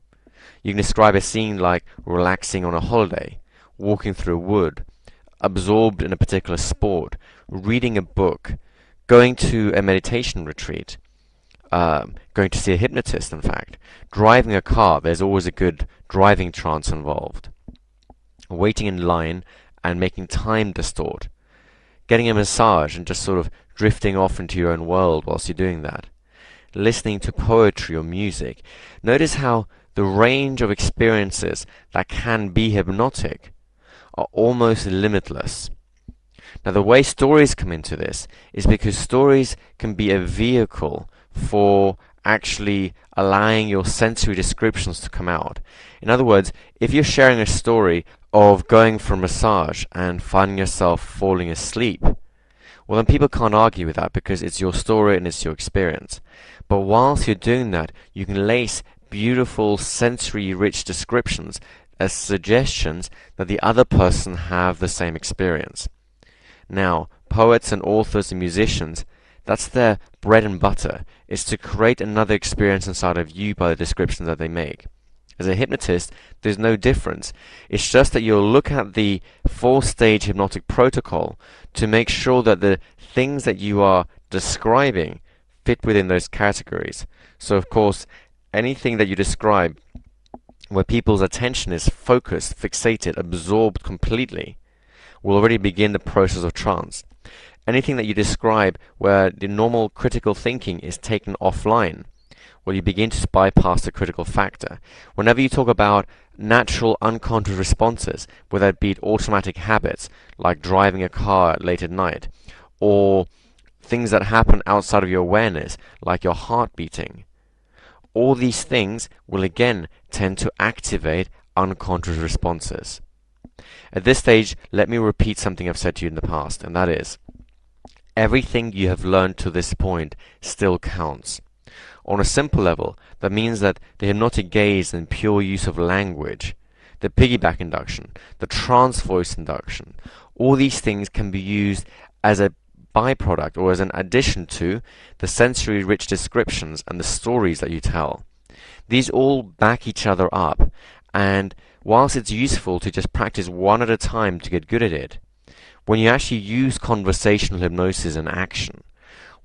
[SPEAKER 1] You can describe a scene like relaxing on a holiday, walking through a wood, absorbed in a particular sport, reading a book, going to a meditation retreat, going to see a hypnotist, in fact, driving a car, there's always a good driving trance involved, waiting in line and making time distort, getting a massage and just sort of drifting off into your own world whilst you're doing that, listening to poetry or music. Notice how the range of experiences that can be hypnotic are almost limitless. Now, the way stories come into this is because stories can be a vehicle for actually allowing your sensory descriptions to come out. In other words, if you're sharing a story of going for a massage and finding yourself falling asleep, well, then people can't argue with that because it's your story and it's your experience. But whilst you're doing that, you can lace beautiful sensory-rich descriptions as suggestions that the other person have the same experience. Now, poets and authors and musicians, that's their bread and butter, is to create another experience inside of you by the descriptions that they make. As a hypnotist, there's no difference. It's just that you'll look at the 4-stage hypnotic protocol to make sure that the things that you are describing fit within those categories. So, of course, anything that you describe where people's attention is focused, fixated, absorbed completely, will already begin the process of trance. Anything that you describe where the normal critical thinking is taken offline, well, you begin to bypass the critical factor. Whenever you talk about natural unconscious responses, whether it be automatic habits, like driving a car late at night, or things that happen outside of your awareness, like your heart beating, all these things will again tend to activate unconscious responses. At this stage, let me repeat something I've said to you in the past, and that is, everything you have learned to this point still counts. On a simple level, that means that the hypnotic gaze and pure use of language, the piggyback induction, the trance voice induction, all these things can be used as a byproduct or as an addition to the sensory rich descriptions and the stories that you tell. These all back each other up, and whilst it's useful to just practice one at a time to get good at it, when you actually use conversational hypnosis in action,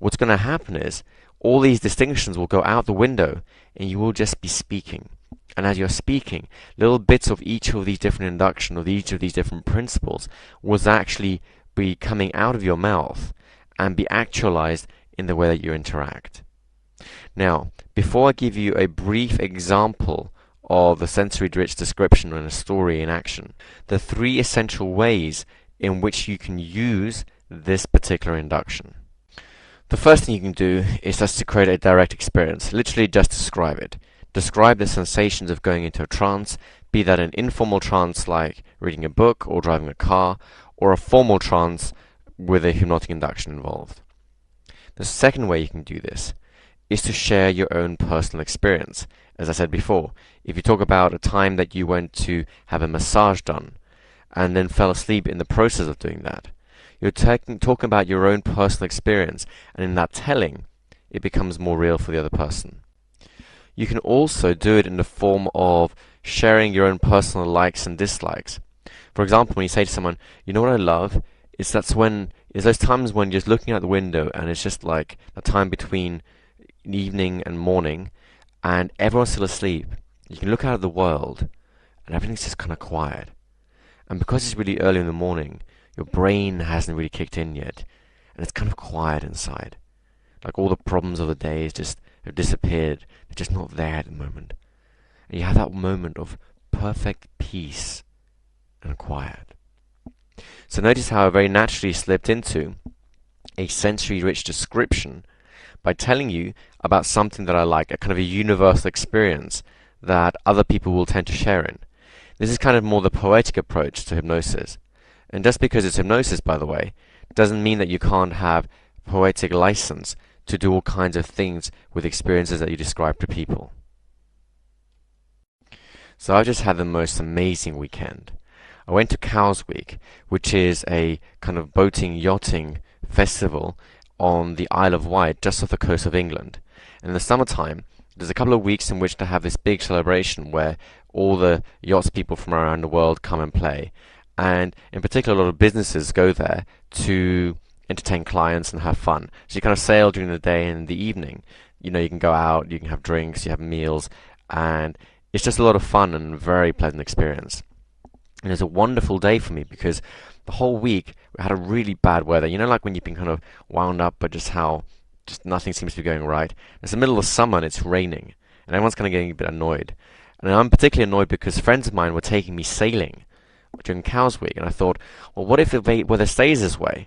[SPEAKER 1] what's going to happen is all these distinctions will go out the window and you will just be speaking. And as you're speaking, little bits of each of these different induction, of each of these different principles, will actually be coming out of your mouth and be actualized in the way that you interact. Now, before I give you a brief example of the sensory-rich description and a story in action, the three essential ways in which you can use this particular induction. The first thing you can do is just to create a direct experience. Literally just describe it. Describe the sensations of going into a trance, be that an informal trance like reading a book or driving a car, or a formal trance with a hypnotic induction involved. The second way you can do this is to share your own personal experience. As I said before, if you talk about a time that you went to have a massage done and then fell asleep in the process of doing that, you're talking about your own personal experience, and in that telling, it becomes more real for the other person. You can also do it in the form of sharing your own personal likes and dislikes. For example, when you say to someone, you know what I love? It's those times when you're just looking out the window and it's just like a time between evening and morning and everyone's still asleep. You can look out at the world and everything's just kind of quiet. And because it's really early in the morning, your brain hasn't really kicked in yet, and it's kind of quiet inside. Like all the problems of the day just have disappeared. They're just not there at the moment. And you have that moment of perfect peace and quiet. So notice how I very naturally slipped into a sensory-rich description by telling you about something that I like, a kind of a universal experience that other people will tend to share in. This is kind of more the poetic approach to hypnosis. And just because it's hypnosis, by the way, doesn't mean that you can't have poetic license to do all kinds of things with experiences that you describe to people. So I've just had the most amazing weekend. I went to Cowes Week, which is a kind of boating, yachting festival on the Isle of Wight, just off the coast of England. And in the summertime, there's a couple of weeks in which they have this big celebration where all the yachts people from around the world come and play. And in particular, a lot of businesses go there to entertain clients and have fun. So you kind of sail during the day and the evening. You know, you can go out, you can have drinks, you have meals, and it's just a lot of fun and a very pleasant experience. And it was a wonderful day for me because the whole week we had a really bad weather. You know, like when you've been kind of wound up by just nothing seems to be going right. It's the middle of summer and it's raining, and everyone's kind of getting a bit annoyed. And I'm particularly annoyed because friends of mine were taking me sailing during Cowes Week, and I thought, well, what if the weather stays this way?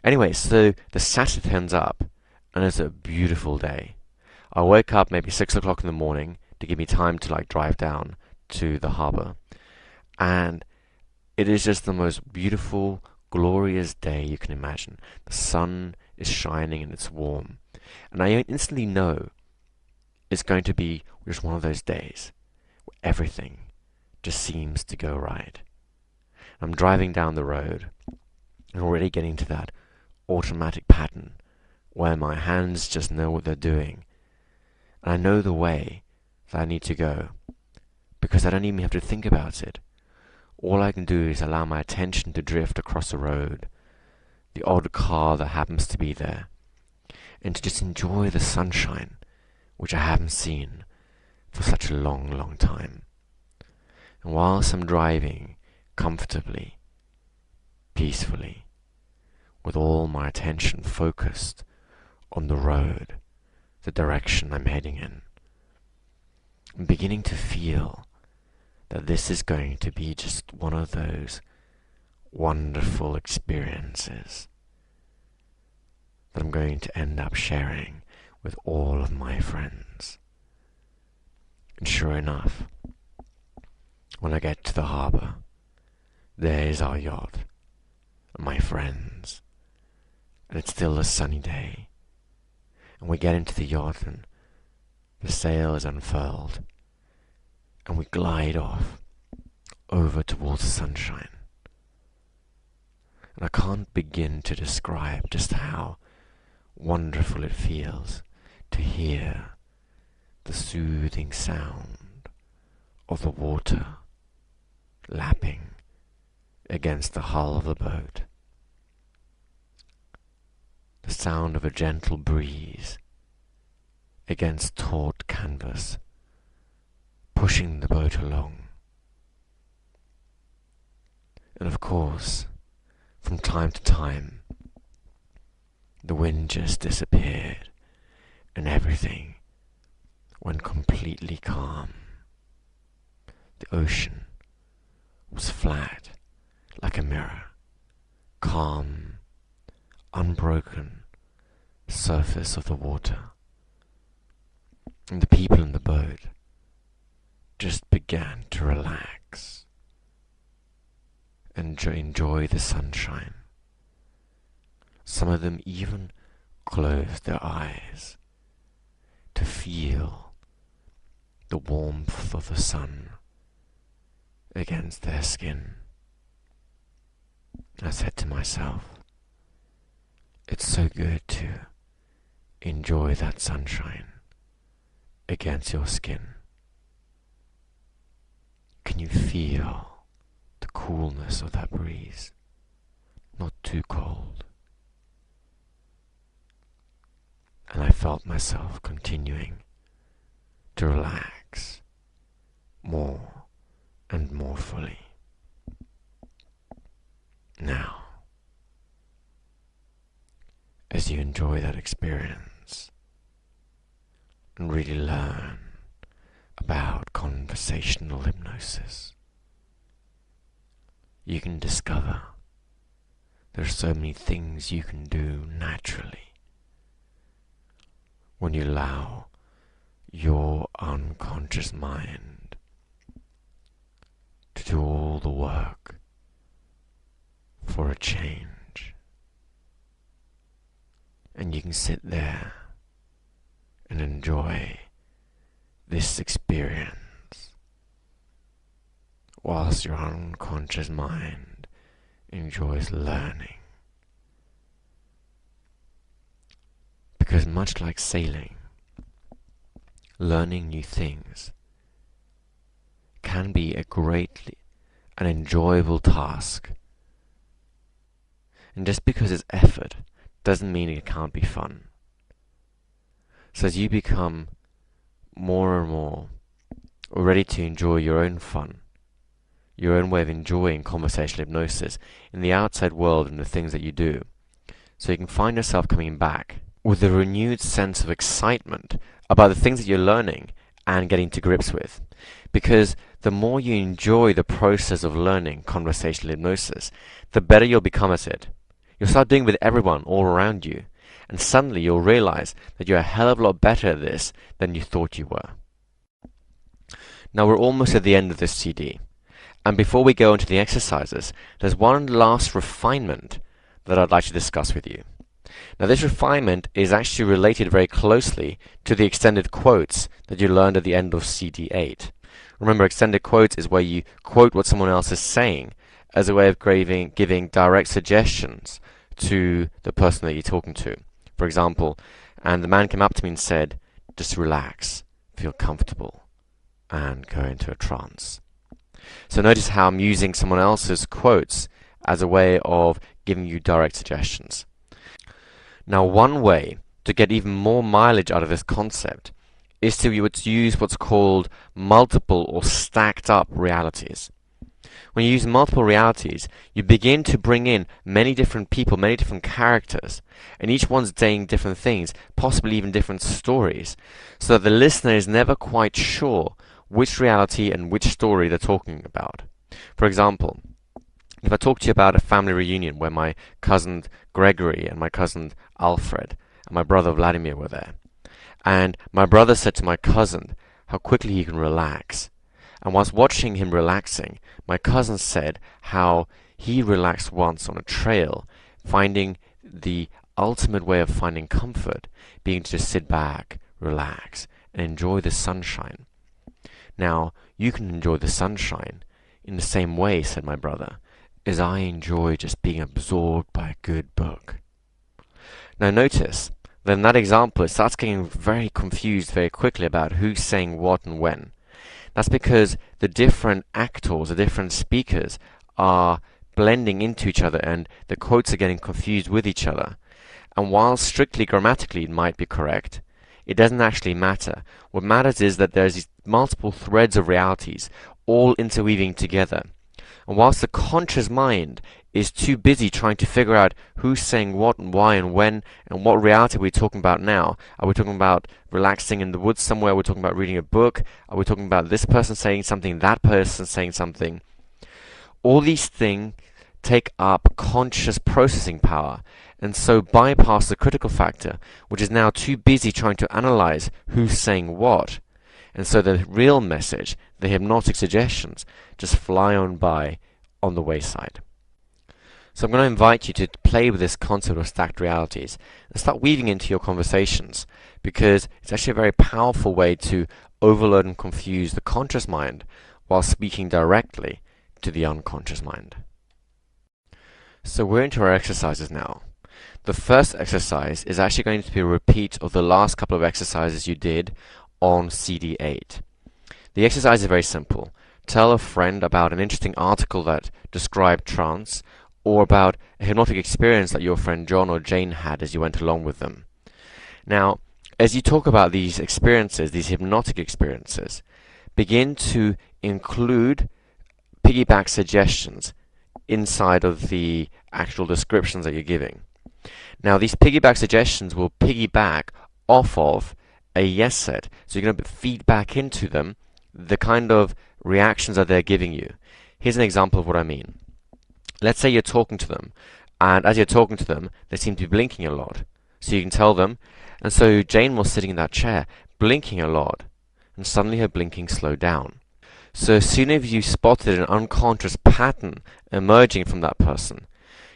[SPEAKER 1] Anyway, so the Saturday turns up, and it's a beautiful day. I wake up maybe 6 o'clock in the morning to give me time to like drive down to the harbour, and it is just the most beautiful, glorious day you can imagine. The sun is shining and it's warm, and I instantly know it's going to be just one of those days where everything just seems to go right. I'm driving down the road and already getting to that automatic pattern where my hands just know what they're doing, and I know the way that I need to go because I don't even have to think about it. All I can do is allow my attention to drift across the road, the odd car that happens to be there, and to just enjoy the sunshine, which I haven't seen for such a long, long time. And whilst I'm driving comfortably, peacefully, with all my attention focused on the road, the direction I'm heading in, I'm beginning to feel that this is going to be just one of those wonderful experiences that I'm going to end up sharing with all of my friends. And sure enough, when I get to the harbour, there is our yacht and my friends, and it's still a sunny day, and we get into the yacht and the sail is unfurled, and we glide off over towards the sunshine. And I can't begin to describe just how wonderful it feels to hear the soothing sound of the water lapping against the hull of the boat. The the sound of a gentle breeze against taut canvas, pushing the boat along. And of course, from time to time, the wind just disappeared and everything went completely calm. The ocean was flat like a mirror, calm, unbroken surface of the water. And the people in the boat just began to relax and enjoy the sunshine. Some of them even closed their eyes to feel the warmth of the sun against their skin. I said to myself, it's so good to enjoy that sunshine against your skin. Can you feel the coolness of that breeze? Not too cold. And I felt myself continuing to relax more and more fully. Now, as you enjoy that experience and really learn about conversational hypnosis, you can discover there are so many things you can do naturally when you allow your unconscious mind to do all the work for a change. And you can sit there and enjoy this experience whilst your unconscious mind enjoys learning. Because much like sailing, learning new things can be a greatly and enjoyable task. And just because it's effort doesn't mean it can't be fun. So as you become more and more ready to enjoy your own fun, your own way of enjoying conversational hypnosis in the outside world and the things that you do, so you can find yourself coming back with a renewed sense of excitement about the things that you're learning and getting to grips with. Because the more you enjoy the process of learning conversational hypnosis, the better you'll become at it. You'll start doing it with everyone all around you, and suddenly you'll realize that you're a hell of a lot better at this than you thought you were. Now we're almost at the end of this CD, and before we go into the exercises, there's one last refinement that I'd like to discuss with you. Now this refinement is actually related very closely to the extended quotes that you learned at the end of CD 8. Remember, extended quotes is where you quote what someone else is saying as a way of giving direct suggestions to the person that you're talking to. For example, and the man came up to me and said, just relax, feel comfortable, and go into a trance. So notice how I'm using someone else's quotes as a way of giving you direct suggestions. Now, one way to get even more mileage out of this concept is to use what's called multiple or stacked up realities. When you use multiple realities, you begin to bring in many different people, many different characters, and each one's saying different things, possibly even different stories, so that the listener is never quite sure which reality and which story they're talking about. For example, if I talk to you about a family reunion where my cousin Gregory and my cousin Alfred and my brother Vladimir were there, and my brother said to my cousin how quickly he can relax, and whilst watching him relaxing, my cousin said how he relaxed once on a trail, finding the ultimate way of finding comfort being to just sit back, relax, and enjoy the sunshine. Now, you can enjoy the sunshine in the same way, said my brother, as I enjoy just being absorbed by a good book. Now notice that in that example it starts getting very confused very quickly about who's saying what and when. That's because the different actors, the different speakers are blending into each other and the quotes are getting confused with each other. And while strictly grammatically it might be correct, it doesn't actually matter. What matters is that there's these multiple threads of realities all interweaving together. And whilst the conscious mind is too busy trying to figure out who's saying what and why and when and what reality we're talking about now. Are we talking about relaxing in the woods somewhere? Are we talking about reading a book? Are we talking about this person saying something, that person saying something? All these things take up conscious processing power and so bypass the critical factor, which is now too busy trying to analyze who's saying what. And so the real message, the hypnotic suggestions, just fly on by on the wayside. So I'm going to invite you to play with this concept of stacked realities and start weaving into your conversations, because it's actually a very powerful way to overload and confuse the conscious mind while speaking directly to the unconscious mind. So we're into our exercises now. The first exercise is actually going to be a repeat of the last couple of exercises you did on CD8. The exercise is very simple. Tell a friend about an interesting article that described trance, or about a hypnotic experience that your friend John or Jane had as you went along with them. Now, as you talk about these experiences, these hypnotic experiences, begin to include piggyback suggestions inside of the actual descriptions that you're giving. Now, these piggyback suggestions will piggyback off of a yes set. So you're going to feed back into them the kind of reactions that they're giving you. Here's an example of what I mean. Let's say you're talking to them, and as you're talking to them, they seem to be blinking a lot. So you can tell them, and so Jane was sitting in that chair, blinking a lot, and suddenly her blinking slowed down. So as soon as you spotted an unconscious pattern emerging from that person,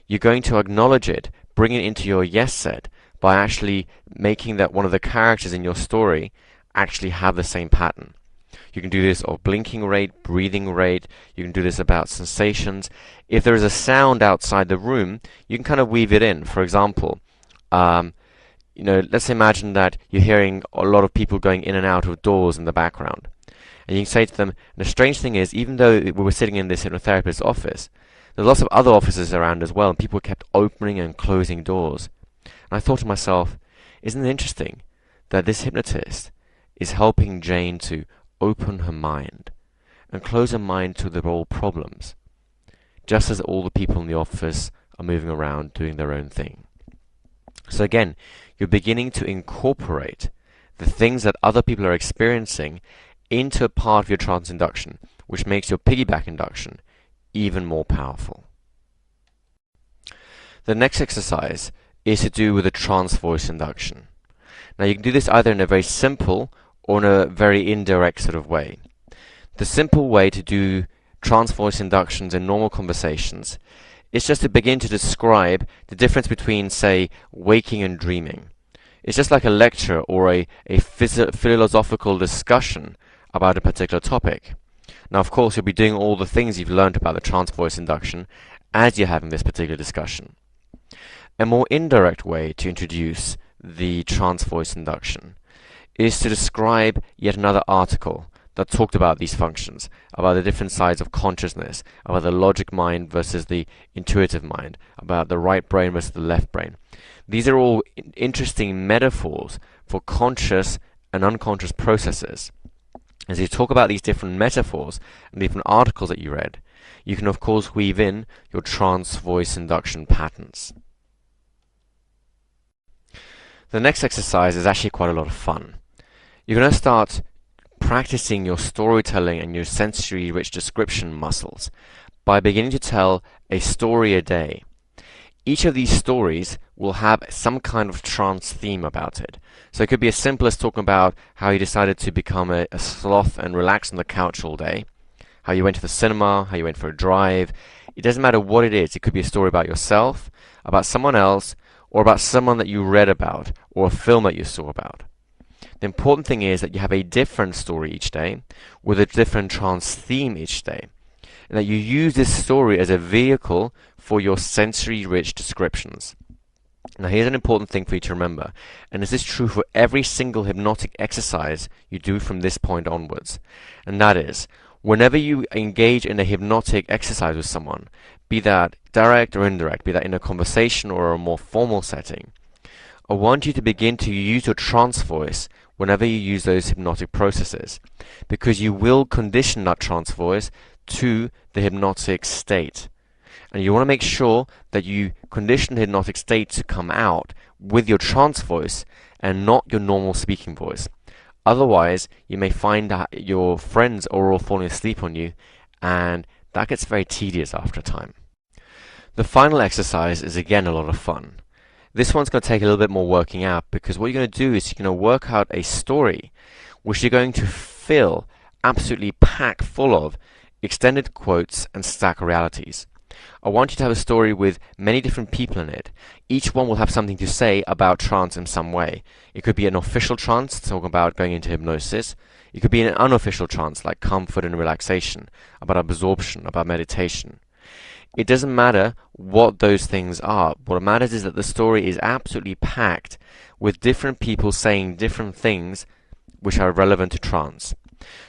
[SPEAKER 1] you're going to acknowledge it, bring it into your yes set, by actually making that one of the characters in your story actually have the same pattern. You can do this of blinking rate, breathing rate. You can do this about sensations. If there is a sound outside the room, you can kind of weave it in. For example, let's imagine that you're hearing a lot of people going in and out of doors in the background. And you can say to them, the strange thing is, even though we were sitting in this hypnotherapist's office, there's lots of other offices around as well, and people kept opening and closing doors. And I thought to myself, isn't it interesting that this hypnotist is helping Jane to open her mind and close her mind to the old problems, just as all the people in the office are moving around doing their own thing. So again, you're beginning to incorporate the things that other people are experiencing into a part of your trance induction, which makes your piggyback induction even more powerful. The next exercise is to do with a trance voice induction. Now you can do this either in a very simple or in a very indirect sort of way. The simple way to do trance voice inductions in normal conversations is just to begin to describe the difference between, say, waking and dreaming. It's just like a lecture or a philosophical discussion about a particular topic. Now, of course, you'll be doing all the things you've learned about the trance voice induction as you're having this particular discussion. A more indirect way to introduce the trance voice induction is to describe yet another article that talked about these functions, about the different sides of consciousness, about the logic mind versus the intuitive mind, about the right brain versus the left brain. These are all interesting metaphors for conscious and unconscious processes. As you talk about these different metaphors and different articles that you read, you can of course weave in your trance voice induction patterns. The next exercise is actually quite a lot of fun. You're going to start practicing your storytelling and your sensory-rich description muscles by beginning to tell a story a day. Each of these stories will have some kind of trance theme about it. So it could be as simple as talking about how you decided to become a sloth and relax on the couch all day, how you went to the cinema, how you went for a drive. It doesn't matter what it is. It could be a story about yourself, about someone else, or about someone that you read about, or a film that you saw about. The important thing is that you have a different story each day, with a different trance theme each day, and that you use this story as a vehicle for your sensory-rich descriptions. Now here's an important thing for you to remember, and this is true for every single hypnotic exercise you do from this point onwards, and that is, whenever you engage in a hypnotic exercise with someone, be that direct or indirect, be that in a conversation or a more formal setting, I want you to begin to use your trance voice whenever you use those hypnotic processes, because you will condition that trance voice to the hypnotic state. And you want to make sure that you condition the hypnotic state to come out with your trance voice and not your normal speaking voice. Otherwise, you may find that your friends are all falling asleep on you, and that gets very tedious after a time. The final exercise is again a lot of fun. This one's going to take a little bit more working out, because what you're going to do is you're going to work out a story which you're going to fill, absolutely pack full of extended quotes and stack realities. I want you to have a story with many different people in it. Each one will have something to say about trance in some way. It could be an official trance, talking about going into hypnosis. It could be an unofficial trance, like comfort and relaxation, about absorption, about meditation. It doesn't matter what those things are. What matters is that the story is absolutely packed with different people saying different things which are relevant to trance.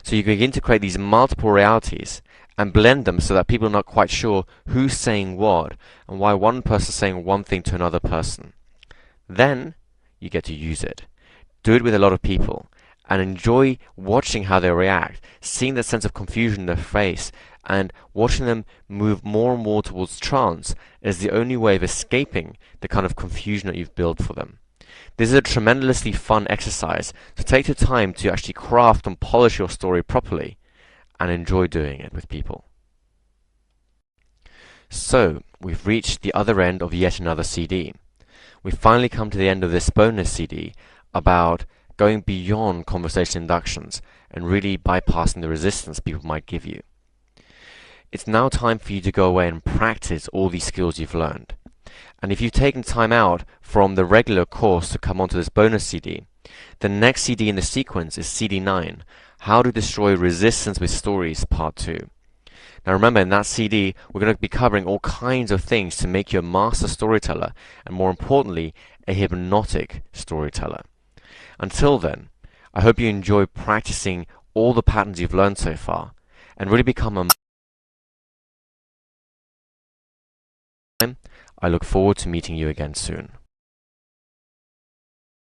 [SPEAKER 1] So you can begin to create these multiple realities and blend them so that people are not quite sure who's saying what and why one person is saying one thing to another person. Then you get to use it. Do it with a lot of people and enjoy watching how they react, seeing that sense of confusion in their face, and watching them move more and more towards trance is the only way of escaping the kind of confusion that you've built for them. This is a tremendously fun exercise, so take the time to actually craft and polish your story properly and enjoy doing it with people. So, we've reached the other end of yet another CD. We've finally come to the end of this bonus CD about going beyond conversation inductions and really bypassing the resistance people might give you. It's now time for you to go away and practice all these skills you've learned. And if you've taken time out from the regular course to come onto this bonus CD, the next CD in the sequence is CD 9, How to Destroy Resistance with Stories, Part 2. Now remember, in that CD, we're going to be covering all kinds of things to make you a master storyteller, and more importantly, a hypnotic storyteller. Until then, I hope you enjoy practicing all the patterns you've learned so far, and really become a I look forward to meeting you again soon.